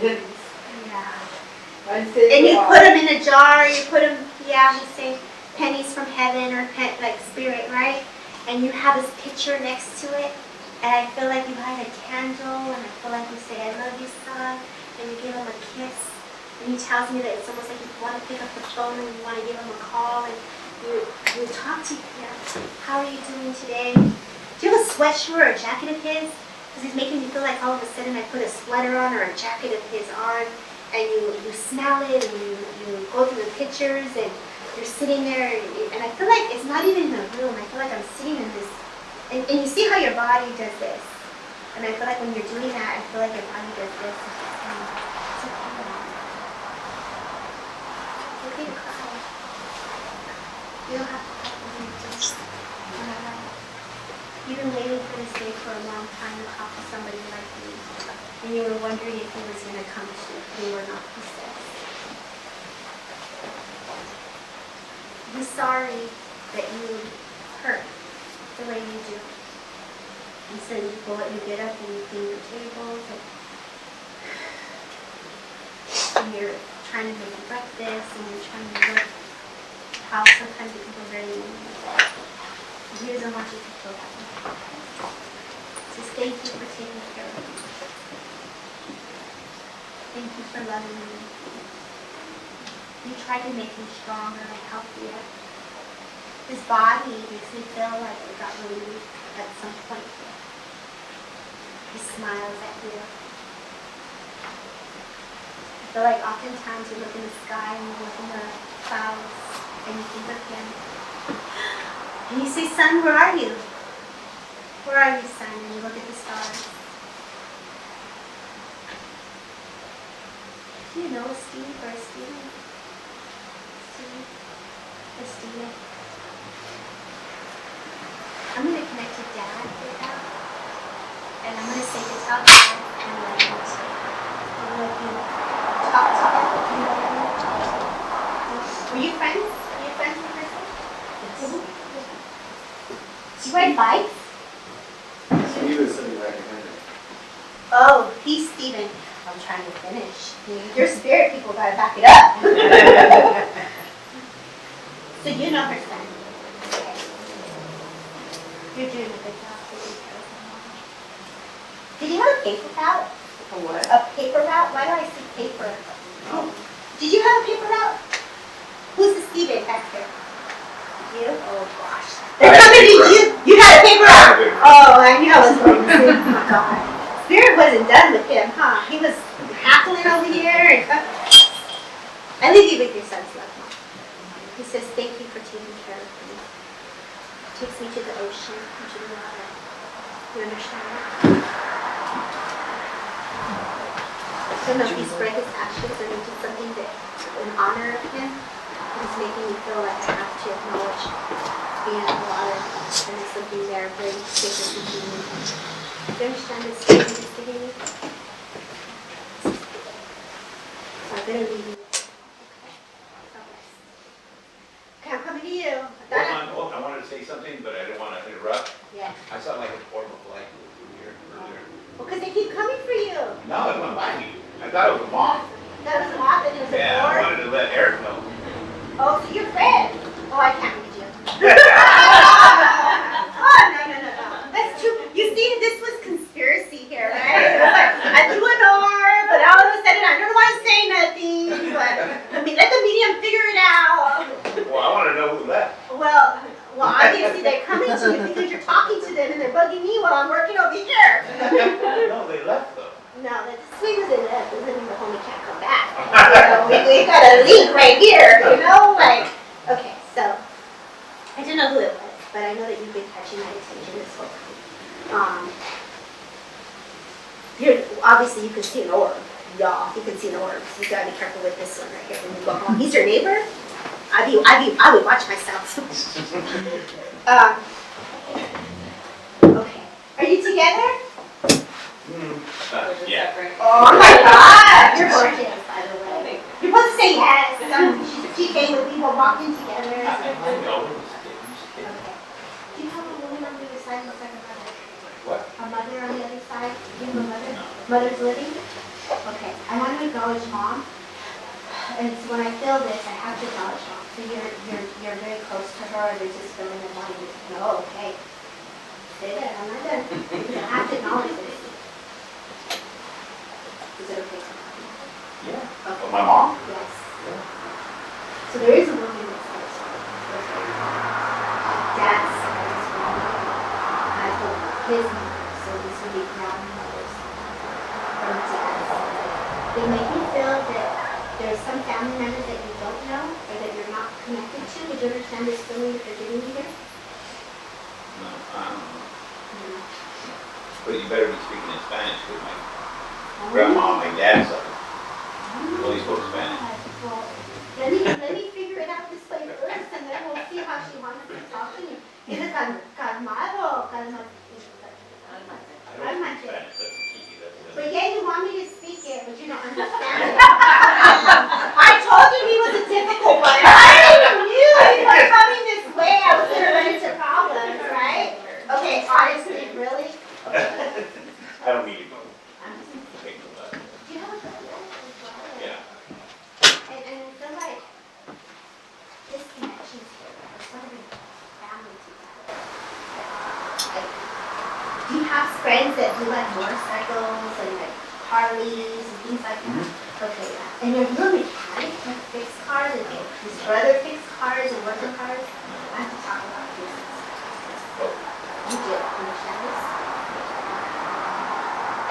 pennies. Yeah. I'd say, And you put them in a jar, you put them, you say pennies from heaven or like spirit, right? And you have this picture next to it, and I feel like you light a candle, and I feel like you say, I love you, son, and you give him a kiss. And he tells me that it's almost like you want to pick up the phone and you want to give him a call and you talk to him. How are you doing today? Do you have a sweatshirt or a jacket of his? Because he's making me feel like all of a sudden I put a sweater on or a jacket of his on, and you smell it and you go through the pictures and you're sitting there and I feel like it's not even in the room. I feel like I'm sitting in this And you see how your body does this. And I feel like when you're doing that, I feel like your body does this. It's okay. It's okay to cry. You don't have to cry when you just you've been waiting for this day for a long time to talk to somebody like me. And you were wondering if he was going to come to you. You were not, he said. He's sorry that you hurt the way you do. And so you get up and you clean your tables and you're trying to make breakfast and you're trying to look how sometimes it can go very mean. He doesn't want you to feel that way. Just thank you for taking care of me. Thank you for loving me. You tried to make him stronger and healthier. His body makes me feel like it got really weak at some point. He smiles at you. I feel like oftentimes you look in the sky and you look in the clouds and you think of him. And you say, son, where are you? Where are you, son? And you look at the stars. Do you know Steve or Steven? Steve or Steven? I'm going to connect to Dad right now. And I'm going to say to tell Dad and let him if you talk to him. Were you friends? Were you friends with her? Yes. Do you ride bikes? He was sitting right behind her. Oh, he's Steven. I'm trying to finish. Your spirit people gotta back it up. So you know her son. Okay. You're doing a good job taking care of her mom. Did you have a paper route? A what? A paper route? Why do I see paper? Oh. Did you have a paper route? Who's the Steven back there? You? Oh gosh. You had a paper route? Oh, I knew I was going to say, oh my God. Spirit wasn't done with him, huh? He was hackling over here. I leave you with your son's love, Mom. He says, thank you for taking care of me. Takes me to the ocean, to the water. You understand that? I don't know if he spread his ashes or into something that, in honor of him, it's making me feel like I have to acknowledge being in the water. And there's something there very sacred between me. Do you understand this thing he's giving me? So I'm going to leave you. Okay, I'm coming to you. Hold on, I wanted to say something, but I didn't want to interrupt. Yeah. I saw like a form of light through here earlier. Well, because they keep coming for you. No, it went by me. I thought it was a moth. That was a moth and it was a Yeah, I board. wanted to let Eric know. Oh, so you're friends. Oh, I can't read you. Oh, no. That's true. You see, this was conspiracy here, right? It was like, I threw an arm, but all of a sudden I don't want to say nothing. But I mean, let the medium figure it out. Well, I want to know who left. Well, obviously they're coming to you because you're talking to them and they're bugging me while I'm working over here. No, they left though. No, that's as sweet as it is. Doesn't mean the homie can't come back. We got a link right here, you know? Like, okay, so I don't know who it was, but I know that you've been catching my attention this whole time. Obviously you can see an orb. Y'all, you can see an orb. So you gotta be careful with this one right here when you go home. He's your neighbor? I would watch myself. Okay. Are you together? Yeah. Oh my God! You're gorgeous, by the way. You're supposed to say yes. She came with people walking together. I know. Okay. Do you have a woman on the other side who looks like a mother? What? A mother on the other side? Do you have a mother? Mother's living? Okay. I want to acknowledge Mom. And so when I feel this, I have to acknowledge Mom. So you're very close to her, and there's this feeling of wanting to know, okay. Stay there, I'm not done. Because I have to acknowledge this. Is it okay? Yeah. Okay. Well, my mom? Yes. Yeah. So there is a woman that says, Dad's side is wrong. I hope his mother, so these would be grandmothers from Dad's side. They make me feel that there's some family members that you don't know or that you're not connected to. Would you understand this feeling that they're giving you here? No, I don't know. But you better be speaking in Spanish, because my grandma, my dad's side, only spoke Spanish. Well, let me figure it out this way first, and then we'll see how she wants to talk to me. Is it calmado or calmado? I don't speak Spanish, that's the key, that's But yeah, you want me to speak it, but you don't understand it. I told you he was a difficult one. I already knew he was coming this way. I was going to run into problems, right? Okay, honestly, really? I don't need to go. Take the bus. Do you have a brother as well? Yeah. And I feel like this connection's here. It's sort of a family together. Like, do you have friends that do like motorcycles and like Harleys and things like that? Okay, yeah. And you're a mechanic, like fix cars, and his brother fix cars and work on cars. I have to talk about business. You do understand this?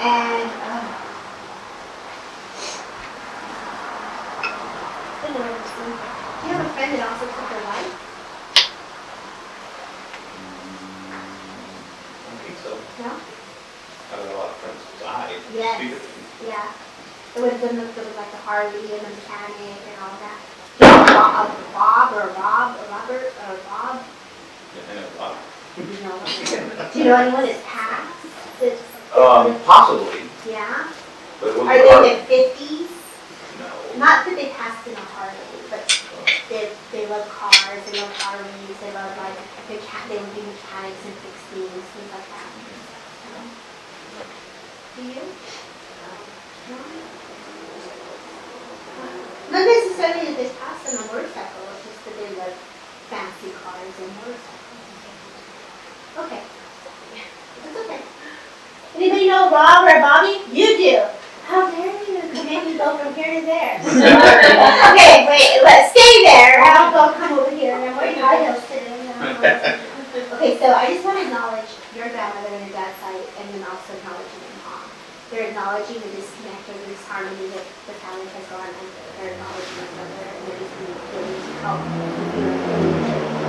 And do you have a friend that also took her life? I think so. No? I have a lot of friends who died. Yes. Stupid. Yeah. It would have been the, like the Harley and the mechanic and all that. Do you know Robert or Bob? Yeah, I know a lot. Do you know anyone that's passed? Possibly, Yeah. but it Are wasn't they hard. in their 50s? No. Not that they passed in a Harley, but they love cars, they love Harleys, they love like, they would be mechanics and fix things, things like that. Do you? No? Not necessarily that they passed on a motorcycle, it's just that they love fancy cars and motorcycles. Okay. That's okay. Anybody know Rob or Bobby? You do. How dare you make me go from here to there? Okay, wait, let's stay there. I'll go come over here. I'm wearing high heels today. Okay, so I just want to acknowledge your grandmother and your dad's side, and then also acknowledging your mom. They're acknowledging the disconnect or the disharmony that the family has gone under. They're acknowledging your brother, and they're just willing to help you.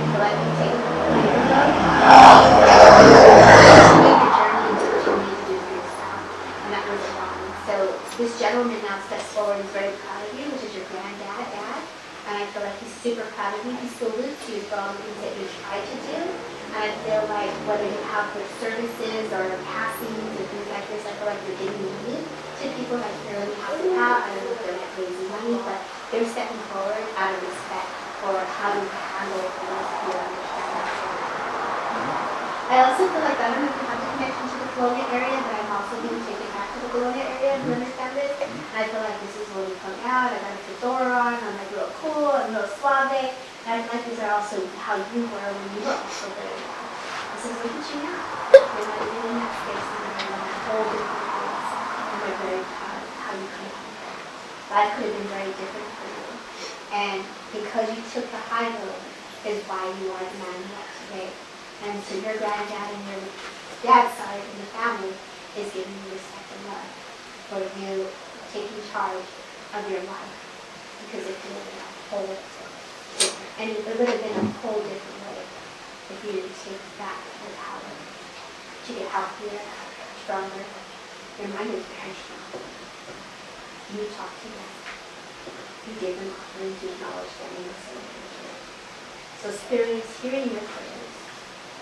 So let me take my this gentleman now steps forward and is very proud of you, which is your granddad, Dad. And I feel like he's super proud of you. He salutes you for all the things that you tried to do. And I feel like whether you have the services or passings and things like this, I feel like you're giving money to people that clearly have to have. I don't know if they're not raising money, but they're stepping forward out of respect for how you handle things here and understand that. I also feel like I don't know if you have the connection to the Colonia area, but I'm also being taken back to the Colonia area to understand this. And I feel like this is when we come out, I got a fedora on, I'm like real cool, I'm real suave. And I feel like these are also how you were when you were also very young. This is reaching out. You're not even in that space anymore, you're in that whole different place. And we're very proud of how you come out there. Life could have been very different for you. And because you took the high road is why you are the man you are today. And so your granddad and your dad's side in the family is giving you respect and love for you taking charge of your life. Because it could have been a whole different, and it would have been a whole different way if you didn't take back the power to get healthier, stronger. Your mind is very strong. You talk to them. You gave them offerings, you acknowledge them, and you celebrate. So Spirit is hearing your prayers.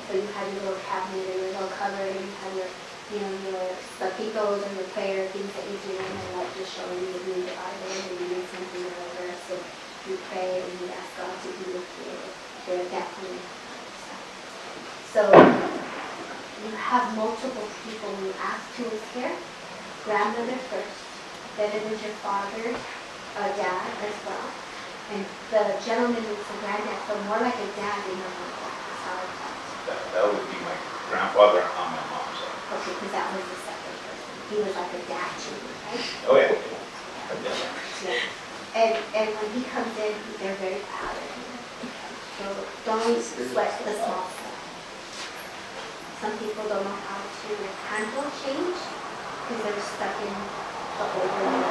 So you have your little cabinet or your little cupboard, and you have your, your taquitos and your prayer, things that you do, and like just showing you to read the Bible, and you read something or a verse, and you pray and you ask God to be with you. They're definitely stuff. So you have multiple people you ask who is here. Grandmother first, then it is your father, dad as well. And the gentleman who's the granddad, so more like a dad than a mom. That's how I felt. That would be my grandfather on my mom's side. Okay, because that was the second person. He was like a dad to me, right? Oh, yeah. Yeah. And when he comes in, they're very proud of him. So don't sweat the small stuff. Some people don't know how to handle change because they're stuck in the old ways.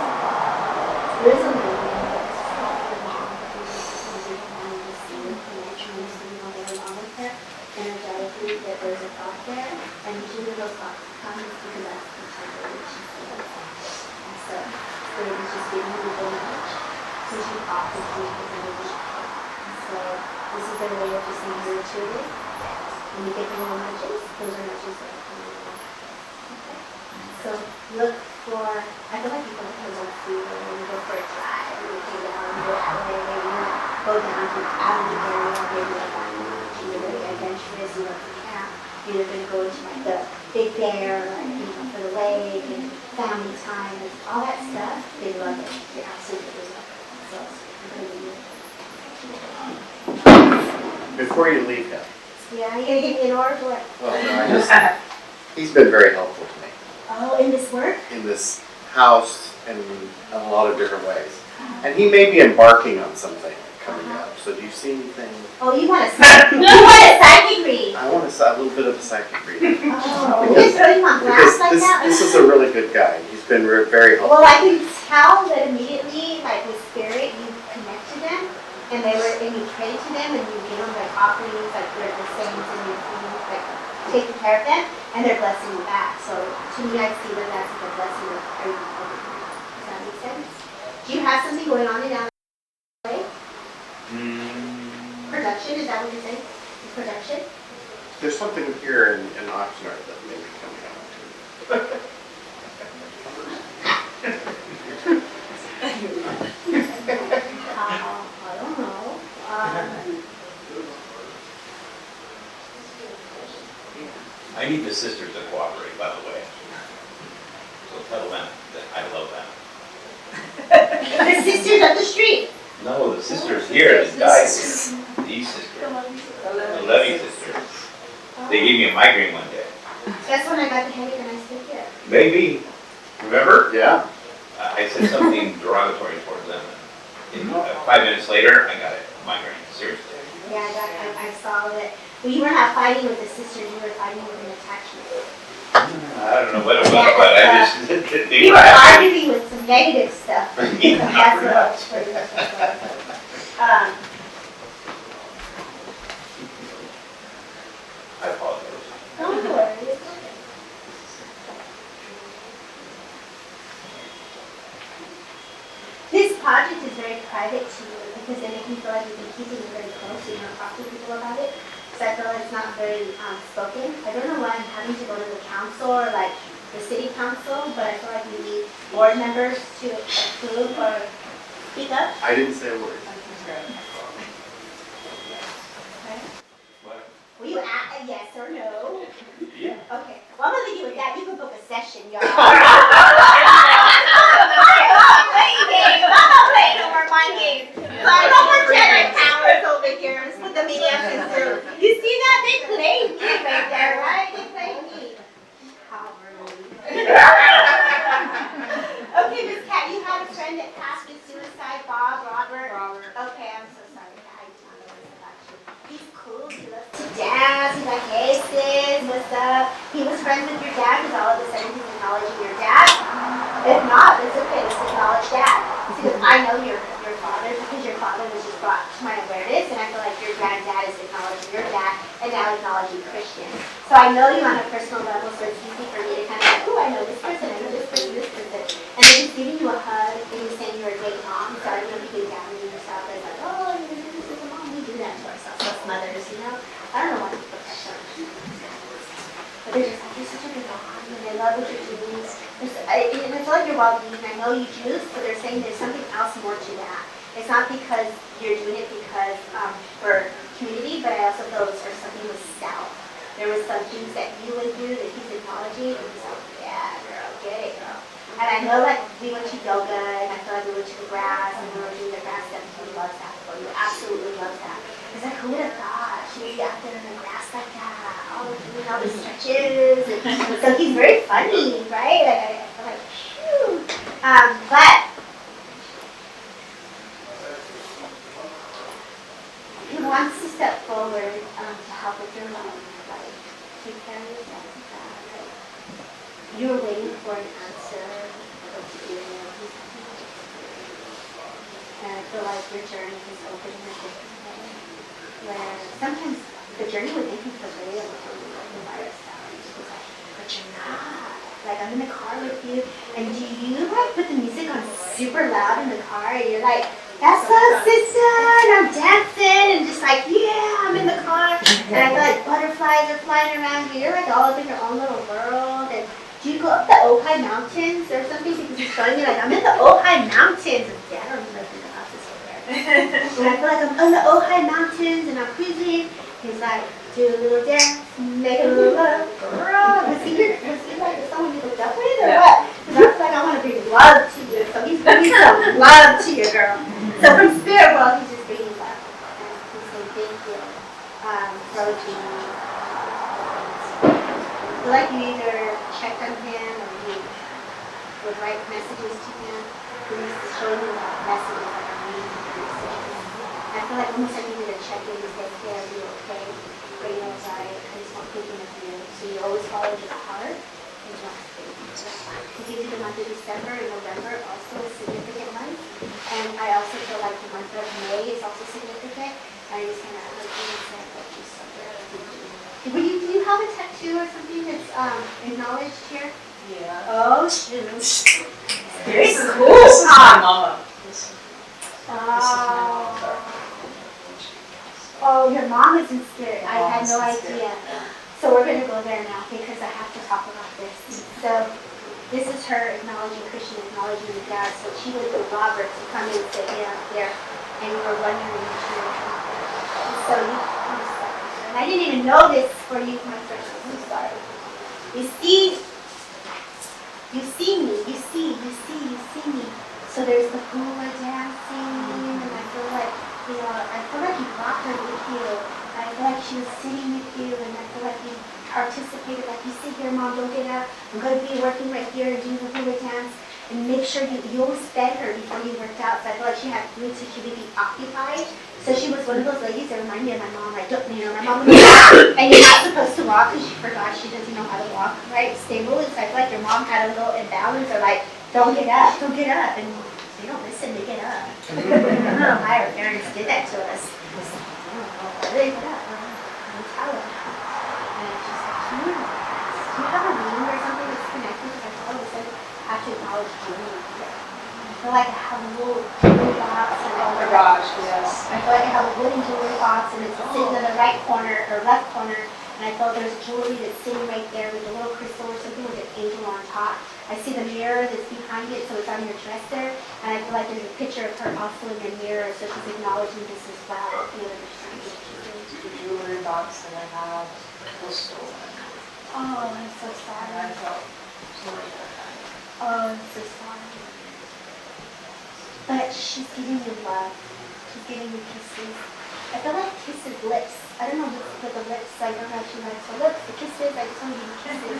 There is a movement that's called the mom, but there's a see the connection, so you know they're along with her. Energetically, that there's a thought there, and you those comments because that's the time of which she said. And so Spirit is just giving you the knowledge. So she talks and she has a really and so this is their way of just saying you're children. When you get the little nudges, those are nudges that are coming along. Okay. So look for, I feel like you go to a food or when you go for a drive and you take down and go out there, maybe you know, go down to out of the area, maybe like you're really adventurous, you love to camp, you're going to go to like the Big Bear, like, you know, for the lake and family time, and all that stuff, they love it. They absolutely love it. So I'm going to leave it. Before you leave him, Yeah, you're going to get me in order for it. well, no, he's been very helpful to me Oh, in this work? in this house and in a lot of different ways. And he may be embarking on something coming up. So do you see anything? Oh, you want a psychic read? I want a little bit of a psychic reading. Oh, you just throw him on Because blast like that? this is a really good guy. He's been very helpful. Well, I can tell that immediately, like with spirit, you connect to them, and you pray to them, and you give them like offerings, like they're the saints, and you're like taking care of them, and they're blessing you back. So to me, I see that that's like a blessing of everything over time. Does that make sense? Do you have something going on in LA? Production, is that what you're saying? Production? There's something here in Oxnard that may be coming out. I don't know. I need the sisters to cooperate, by the way. So tell them that I love them. The sisters up the street. No, the sisters here, the guys here. These sisters. The Levy sisters. They gave me a migraine one day. That's when I got the headache and I stayed here. Maybe. Remember? Yeah. I said something derogatory towards them. And 5 minutes later, I got a migraine. Seriously. Yeah, I saw that. Well, you were not fighting with the sisters, you were fighting with an attachment. I don't know what it was, but I just, they You were were happy. arguing with some negative stuff. Yeah, That's what pretty it much. was. I apologize. Don't worry. It's okay. This project is very private to you because they make me feel like you've been keeping it very close so you don't talk to people about it. So I feel like it's not very spoken. I don't know why I'm having to go to the council or like the city council, but I feel like we need board members to approve or speak up. I didn't say a word. What? Will you ask a yes or no? Yeah. Okay. Well, I'm gonna leave you with that. You can book a session, y'all. I'm not playing no more mind games. So I don't pretend powers over here. Let's put the media through. You see that? They play me right there, right? They play me. How rude. Okay, Miss Cat, you had a friend that passed with suicide, Bob, Robert? Okay, I'm so sorry. I did not know this about you. He's cool. He loves to dance. He's like, hey, sis, what's up? He was friends with your dad because all of a sudden he's acknowledging your dad. If not, it's okay. Let's acknowledge dad. Because I know your father because your father was just brought to my awareness, and I feel like your granddad is acknowledging your dad and now acknowledging Christian. So I know you on a personal level, so it's easy for me to kind of like, oh, I know this person, I know this person, this person. And then he's giving you a hug and he's saying you're a great mom. So I don't know if you can gather yourself as like, oh, this is a mom. We do that to ourselves, us mothers, you know? I don't know why people put pressure on people. But they're just like, you're such a good mom, and they love what you're doing. And I feel like you're well-being, and I know you juice, but they're saying there's something else more to that. It's not because you're doing it because for community, but I also feel it's for something with self. There was some things that you would do that he's acknowledging, and he's like, yeah, girl, get it, girl. And I know like we went to yoga, and I feel like we went to the grass, and we were doing the grass stuff, and he loves that for you, absolutely loves that. He's like, who would have thought she would be out there in the grass like that, all doing all the stretches, and so he's very funny, right? Like, I'm like, phew. But he wants to step forward to help with your love, like take care of yourself, like you're waiting for an answer, but you know he's coming. And I feel like your journey is open in a different way, where sometimes the journey would make you feel very alone, like by yourself, just like but you're not. Like, I'm in the car with you, and do you, like, put the music on super loud in the car, and you're like, that's up, sister, and I'm dancing, and just like, yeah, I'm in the car, and I feel like butterflies are flying around you. You're, like, all up in your own little world, and do you go up the Ojai Mountains or something? Because he's showing me, like, I'm in the Ojai Mountains, and yeah, I don't even know if the office over there. And I feel like I'm on the Ojai Mountains, and I'm cruising. He's like, do a little dance, make a little love, girl. Was he like someone you looked up with, or what? Because I feel like I want to bring love to you. So he's bringing some love to you, girl. So from spirit world, he's just bringing love. And he's saying thank you, Rosie. I feel like you either checked on him or you would write messages to him. He's showing you messages like I'm reading messages. I feel like almost like you need to check in and say, hey, are you okay? Are you alright? I just want thinking of you. So you always follow your heart and not faith. He gives you the month of December and November, also a significant month. And I also feel like the month of May is also significant. I just kind of like you said, like you somewhere. Do you have a tattoo or something that's acknowledged here? Yeah. Oh, shoot. Very cool. This is my mama. Oh, your mom is in spirit. I had no Mom's in spirit. idea. So we're going to go there now because I have to talk about this. So this is her acknowledging Christian, acknowledging the dad. So she was with Robert to come in and say, yeah, I'm there. And we were wondering if she would come there. And so and I didn't even know this for you, my friends. I'm sorry. You see me. You see me. So there's the hula dancing, and I feel like, you brought her with you. I feel like she was sitting with you, and I feel like you participated, like you sit here, Mom, don't get up. I'm going to be working right here and do the hula dance. And make sure you always fed her before you worked out. So I feel like she had food so she would be occupied. So she was one of those ladies that remind me of my mom. Like, my mom would walk, and you're not supposed to walk because she forgot she doesn't know how to walk, right? Stable. And so I feel like your mom had a little imbalance, or like, don't get up. And they don't listen, they get up. I don't know why our parents did that to us. I don't know why they get up. I'm telling her. And she's like, do you have a ring or something that's connected? Because I all of a sudden have to acknowledge jewelry here. I feel like I have a little jewelry box. Oh my gosh, yes. I feel like I have a wooden jewelry box, and it's sitting in the right corner or left corner. And I feel there's jewelry that's sitting right there with a little crystal or something with an angel on top. I see the mirror that's behind it, so it's on your dresser. And I feel like there's a picture of her also in the mirror, so she's acknowledging this as well. You understand? The jewelry box that I have was stolen. Oh, I'm so And sorry. I felt so bad. Oh, I'm so sorry. But she's giving you love. She's giving you kisses. I feel like kisses, lips. I don't know what the lips, I don't know if she likes her lips. The kisses, I just want to give you kisses.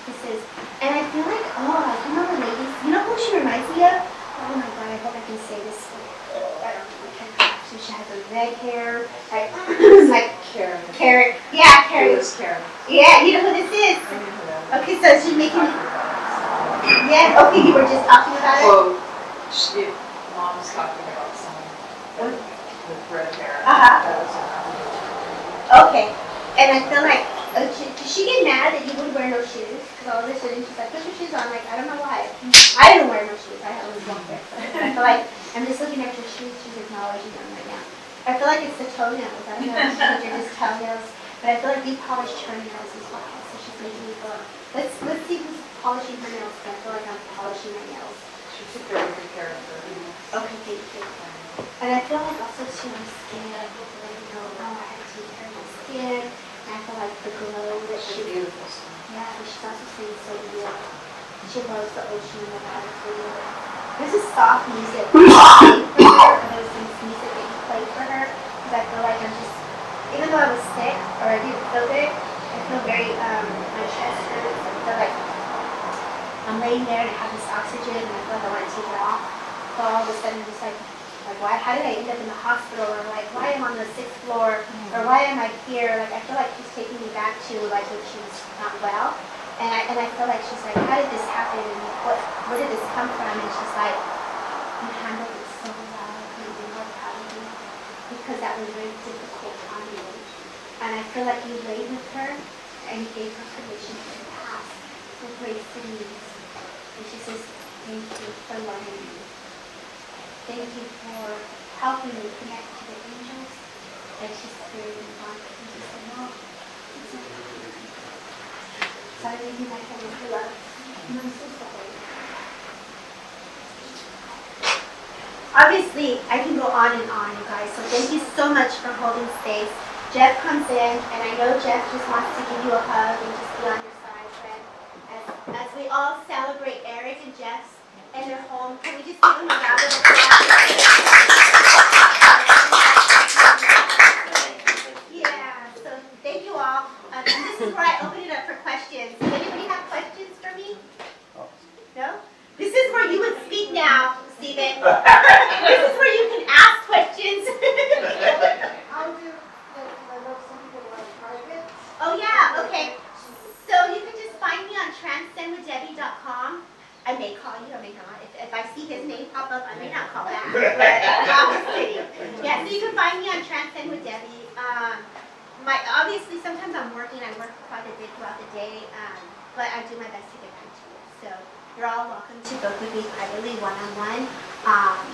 Kisses. And I feel like, you know the ladies, you know who she reminds me of? Oh my God, I hope I can say this. I don't know, I can't. She has her red hair, like Karen. Karen. Yeah, It Karen. was Karen. Yeah, you know who this is? I knew her. Okay, so she's making, yeah, okay, you were just talking about it? Well, Mom was talking about someone with red hair. Uh-huh. That was her. Okay, and I feel like, does she get mad that you wouldn't wear no shoes? Because all of a sudden she's like, put your shoes on. Like, I don't know why. I didn't wear no shoes. I always walk barefoot. I feel like, I'm just looking at your shoes. She's acknowledging them right now. I feel like it's the toenails. I don't know if they're just toenails. But I feel like you polished her nails as well. So she's making me feel, let's see who's polishing her nails. But I feel like I'm polishing my nails. She took very good care of her. Okay, thank you. And I feel like also too, my skin, I feel like, I had to take care of my skin. And I feel like the glow that She's she, beautiful. yeah, and she's also saying so beautiful. She loves the ocean and the water for you. There's a soft music that you play for her, or there's some music that you play for her. Because I feel like I'm just, even though I was sick, or I didn't feel good, I feel very, my chest hurts. I feel like I'm laying there and I have this oxygen and I feel like I want to take it off. So all of a sudden, just like why, how did I end up in the hospital? Or like, why am I on the 6th floor? Or why am I here? Like, I feel like she's taking me back to like when she was not well. And I feel like she's like, how did this happen? And where did this come from? And she's like, you handled it so well. You know how to do it. Because that was very difficult on you. And I feel like you laid with her and you gave her permission to pass. for grace and ease. And she says, thank you for loving me. Thank you for helping me connect to the angels. And she's very God. And she said, no, it's not. So I leave you my hand with love. And I'm so sorry. Obviously, I can go on and on, you guys. So thank you so much for holding space. Jeff comes in, and I know Jeff just wants to give you a hug and just be on your side, friend. As we all celebrate Eric and Jeff's and their home, can we just give them a round of applause? Yeah, so thank you all. And this is where I open it up for questions. Does anybody have questions for me? No? This is where you would speak now, Stephen. This is where you can ask questions. How do you, I know some people are private. Oh yeah, okay. So you can just find me on transcendwithdebbie.com. I may call you, I may not. If I see his name pop up, I may not call back. But I'm just kidding. Yeah, so you can find me on Transcend with Debbie. Obviously sometimes I'm working, I work quite a bit throughout the day, but I do my best to get back to you. So you're all welcome to book with me privately, one-on-one.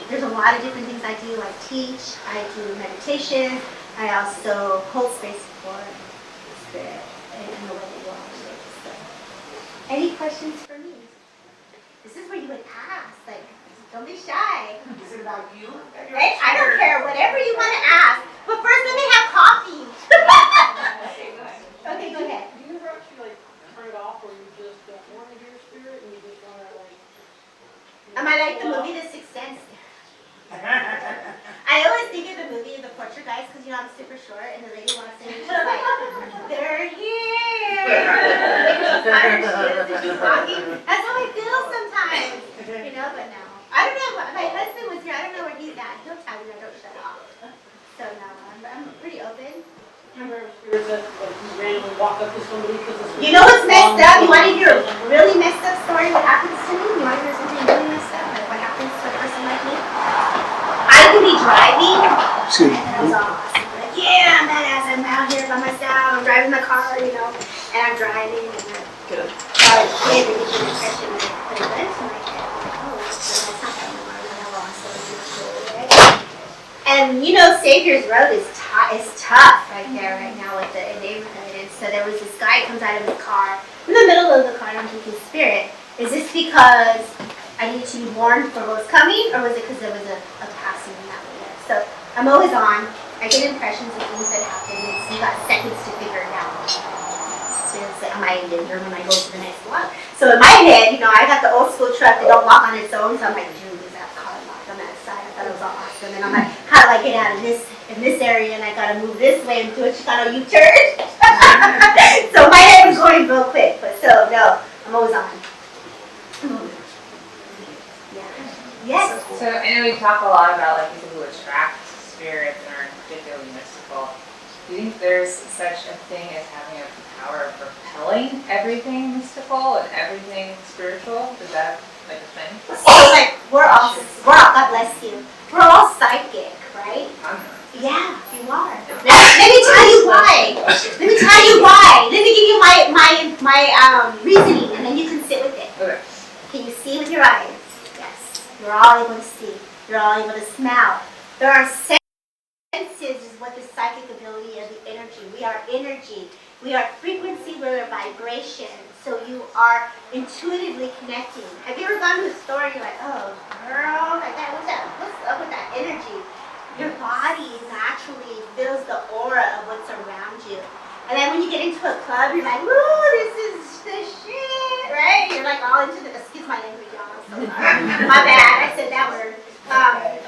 There's a lot of different things I do. I teach, I do meditation, I also hold space for spirit and the way that you all live. So, any questions for me? This is where you would ask, like, don't be shy. Is it about you? I don't care, whatever you want to ask. But first, let me have coffee. Okay, go ahead. Do you ever actually like turn it off, or you just don't want to hear spirit, and you just want to like? Am I like the movie The Sixth Sense? I always think of the movie The Poltergeist because, you know, I'm super short and the lady walks in and she's like, they're here. She's tired, she's walking. That's how I feel sometimes, you know, but no. I don't know, my husband was here, I don't know where he's at. He'll tell me I don't shut off. So no, I'm pretty open. Remember spirits that like you randomly walk up to somebody because it's. You know what's messed up? You want to hear a really messed up story? What happens to me? You want to hear something really messed up? Like what happens to a person like me? I could be driving, and I was all awesome. Like, yeah, I'm badass. I'm out here by myself. I'm driving my car, you know, and I'm driving, and I'm Good. maybe the impression that it went into my head. Oh, that's not that anymore. I'm gonna lost it. And you know, Savior's Road is tough right there right now with the neighborhood. And so there was this guy comes out of his car. In the middle of the car, I'm thinking, Spirit, is this because I needed to be warned for what was coming, or was it because there was a passing in that way there? So I'm always on. I get impressions of things that happen, and so you got seconds to figure it out. So am I in danger when I go to the next block? So in my head, you know, I got the old school truck that don't lock on its own, so I'm like, dude, is that car locked on that side? I thought it was all awesome. And I'm like, how do I get out of this area, and I gotta move this way and do a Chicano U-turn? So my head was going real quick, but so no, I'm always on. Yeah. Yes. So I know we talk a lot about like people who attract spirits and are particularly mystical. Do you think there's such a thing as having a power of repelling everything mystical and everything spiritual? Is that like a thing? So like we're all God bless you. We're all psychic, right? I'm not. Yeah, you are. Let me tell you why. Let me tell you why. Let me give you my reasoning, and then you can sit with it. Okay. Can you see with your eyes? Yes. You're all able to see. You're all able to smell. There are senses is what the psychic ability of the energy. We are energy. We are frequency. We're a vibration. So you are intuitively connecting. Have you ever gone to a store and you're like, oh, girl, like that, what's up with that energy? Your body naturally feels the aura of what's around you. And then when you get into a club, you're like, ooh, this is the shit, right? You're like all into the, excuse my language, y'all, I'm so sorry. My bad, I said that word.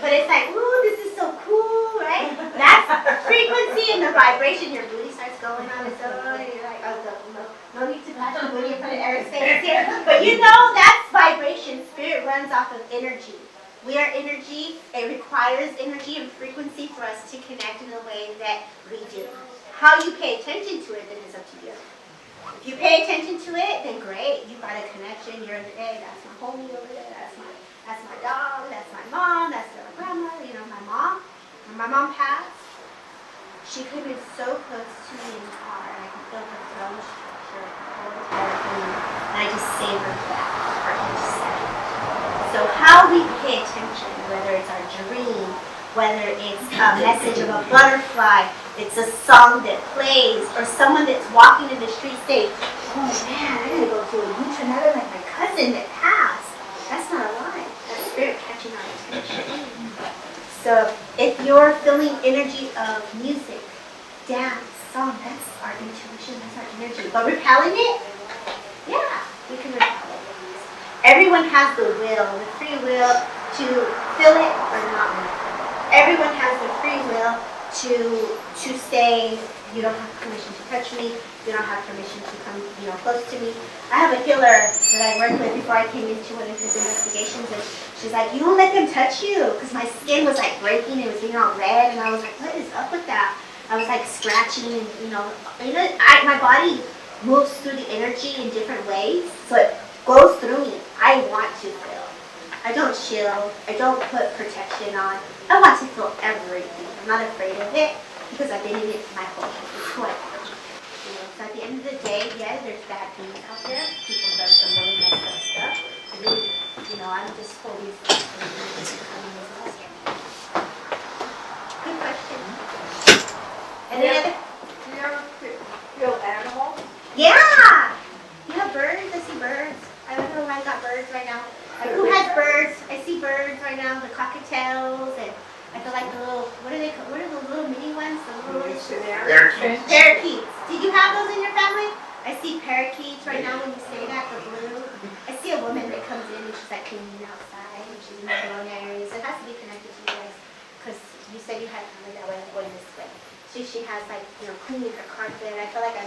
But it's like, ooh, this is so cool, right? That's frequency and the vibration. Your booty starts going on its own, and you're like, oh, no need to touch the booty in front of Eric's face here. But you know, that's vibration. Spirit runs off of energy. We are energy. It requires energy and frequency for us to connect in the way that we do. How you pay attention to it, then is up to you. If you pay attention to it, then great. You got a connection. You're in the hey, that's my homie over there. That's my dog. That's my mom. That's my grandma. You know, my mom. When my mom passed, she could have been so close to me in the car, and I could feel her throne structure her whole entire being, and I just savored that for each second. So how we pay attention, whether it's our dream, whether it's a message of a butterfly, it's a song that plays, or someone that's walking in the street saying, oh man, I gotta go to a U-turn, I look like my cousin that passed. That's not a lie. That's spirit catching our attention. So if you're feeling energy of music, dance, song, that's our intuition, that's our energy. But repelling it? Yeah, we can repel it. Everyone has the will, the free will to feel it or not. Everyone has the free will to say, you don't have permission to touch me, you don't have permission to come, close to me. I have a healer that I worked with before I came into one of his investigations, and she's like, you don't let them touch you, because my skin was like breaking, it was getting all red, and I was like, what is up with that? I was like scratching, and my body moves through the energy in different ways, so it goes through me. I want to feel. I don't chill. I don't put protection on. I want to feel everything. I'm not afraid of it because I've been in it my whole life. It's who I am. So at the end of the day, yeah, there's bad things out there. People do some really messed up stuff. And then, I'm just holding stuff. Good question. Any other? Do you ever feel animals? Yeah! You have birds? I see birds. I don't know why I got birds right now. Who has birds? I see birds right now, the cockatiels, and I feel like the little, what are the little mini ones? The little Parakeets. parakeets. Did you have those in your family? I see parakeets right now when you say that, the blue. I see a woman that comes in and she's like cleaning outside, and she's in the alone areas. It has to be connected to you guys, because you said you had family that way, I'm going this way. She has like, cleaning her carpet. I feel like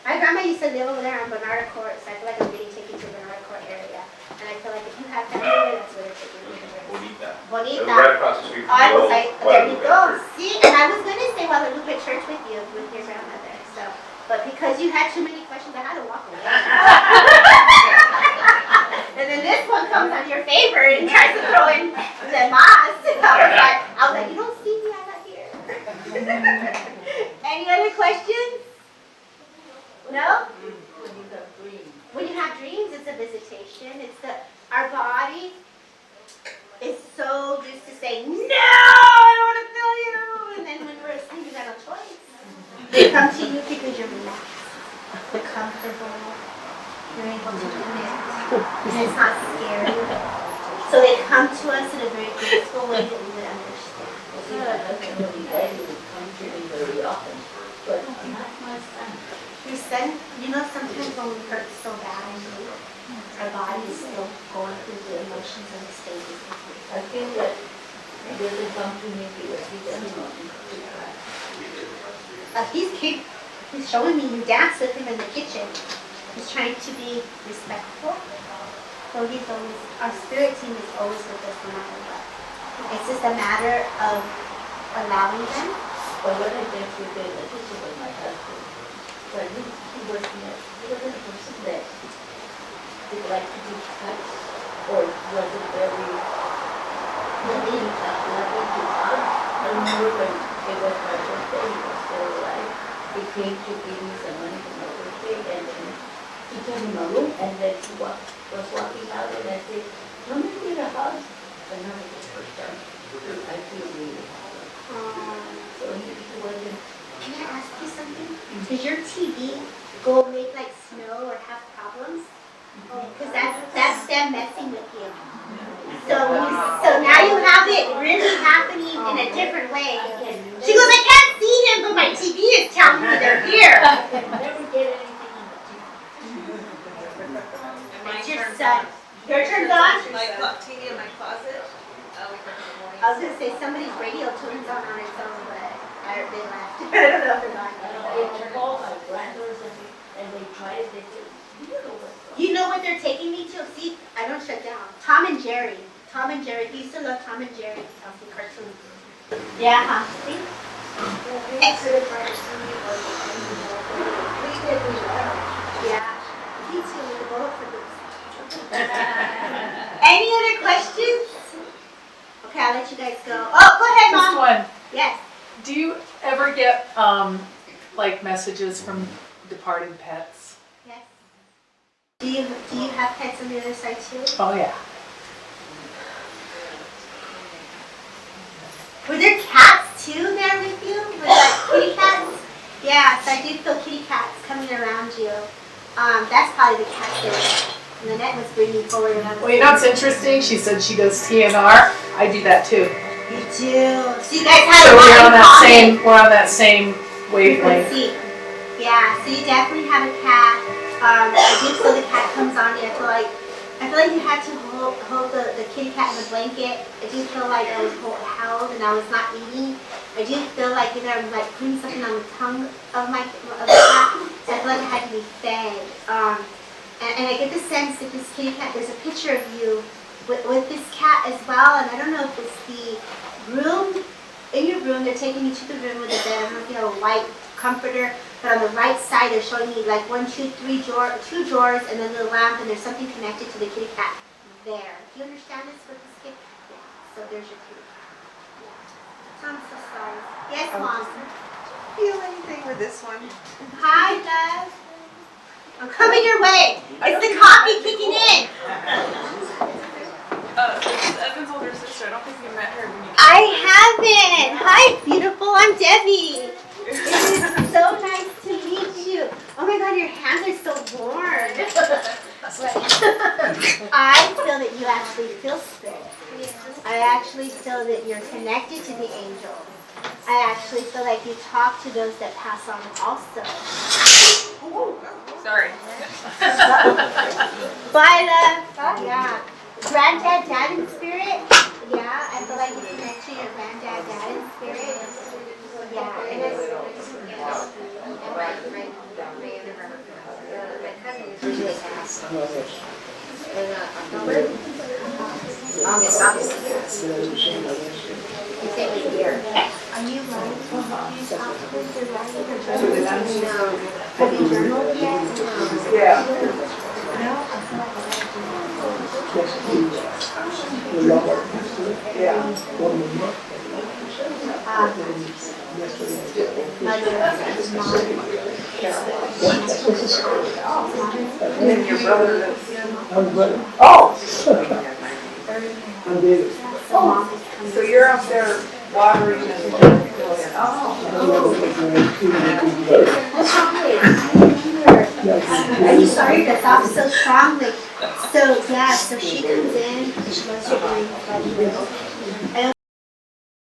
my grandma used to live over there on Bernarda Court, so I feel like I'm getting taken to Bernarda Court area. And I feel like if you have family there, that's where they're taking me. Bonita. Bonita. Right across the street from I was the like, old there you go. Guadalupe See, and I was gonna say Guadalupe Church with you, with your grandmother. So, but because you had too many questions, I had to walk away. And then this one comes on your favor and tries to throw in the mass. I was like, you don't see me, I'm not here. Any other questions? No? When you have dreams, it's a visitation. Our body is so used to saying, no, I don't want to feel you. And then when we're asleep, you got no choice. They come to you because you're relaxed, you're comfortable, you're able to connect, and it's not scary. So they come to us in a very graceful way that we would understand. Your son, sometimes when we hurt so bad, our body is still going through the emotions and the stages. I feel that he doesn't come to me because he doesn't want me to cry. He's showing me you dance with him in the kitchen. He's trying to be respectful. So our spirit team is always with us no matter what. It's just a matter of allowing them. But what I did today, the kitchen with my husband, but he wasn't a person that did like to be touched or wasn't very loving to hug. I remember when it was my birthday, he was still alive. He came to give me some money for my birthday, and then he came in my room, and then he was walking out, and I said, "Come and get a hug." And now it's the first time I feel really happy. So he wasn't. Can I ask you something? Does your TV go make like snow or have problems? Because that's them messing with you. So now you have it really happening in a different way. She goes, I can't see him, but my TV is telling me they're here. Never get anything on the TV. It's your son. Your turn's on? TV in my closet. I was going to say somebody's radio turns on its own, but they left. I don't know if they're gone. They call my granddaughters and they try it. They say, You know what they're taking me to? See, I don't shut down. Tom and Jerry. Tom and Jerry. He used to love Tom and Jerry. Some cartoons. Yeah, huh? See? Yeah. Me too. We go for this. Any other questions? Okay, I'll let you guys go. Oh, go ahead, Mom. Just one. Yes. Do you ever get like messages from departing pets? Yes. Do you have pets on the other side too? Oh, yeah. Were there cats too there with you? Were there kitty cats? Yeah, so I do feel kitty cats coming around you. That's probably the cat that Lynette was bringing forward. Well, you know what's interesting? She said she does TNR. I do that too. You do. So you guys have So a lot in common. we're on that same wavelength. See. Yeah, so you definitely have a cat. I do feel the cat comes on you. I feel like you had to hold the kitty cat in the blanket. I do feel like I was held and I was not eating. I do feel like either I'm like putting something on the tongue of the cat. So I feel like I had to be fed. And I get the sense that this kitty cat, there's a picture of you with this cat as well. And I don't know if it's the room, in your room, they're taking you to the room with the bed. I don't know if you have a white comforter, but on the right side they're showing me like 1, 2, 3 two drawers and then the lamp, and there's something connected to the kitty cat there. Do you understand this with this kitty? Yeah. So there's your kitty cat. Yeah. So I'm so sorry. Yes, Mom. Feel anything with this one? Hi, love. I'm coming your way. It's the coffee kicking in. It's Evan's older sister. I don't think you met her when you I haven't. Hi, beautiful. I'm Debbie. It is so nice to meet you. Oh my God, your hands are so warm. I feel that you actually feel spirit. I actually feel that you're connected to the angels. I actually feel like you talk to those that pass on also. Sorry. Bye, love. Yeah. Granddad, dad in spirit. Yeah, I feel like you connect to your granddad, dad in spirit. Yeah, and it's Are you right? Do you talk with your writing or journaling? No. Have you journaled yet? Yeah. No? I feel like And your brother lives. Oh! So you're up there watering and. I'm sorry that's off so strongly. So yeah, so she comes in and she loves your brain.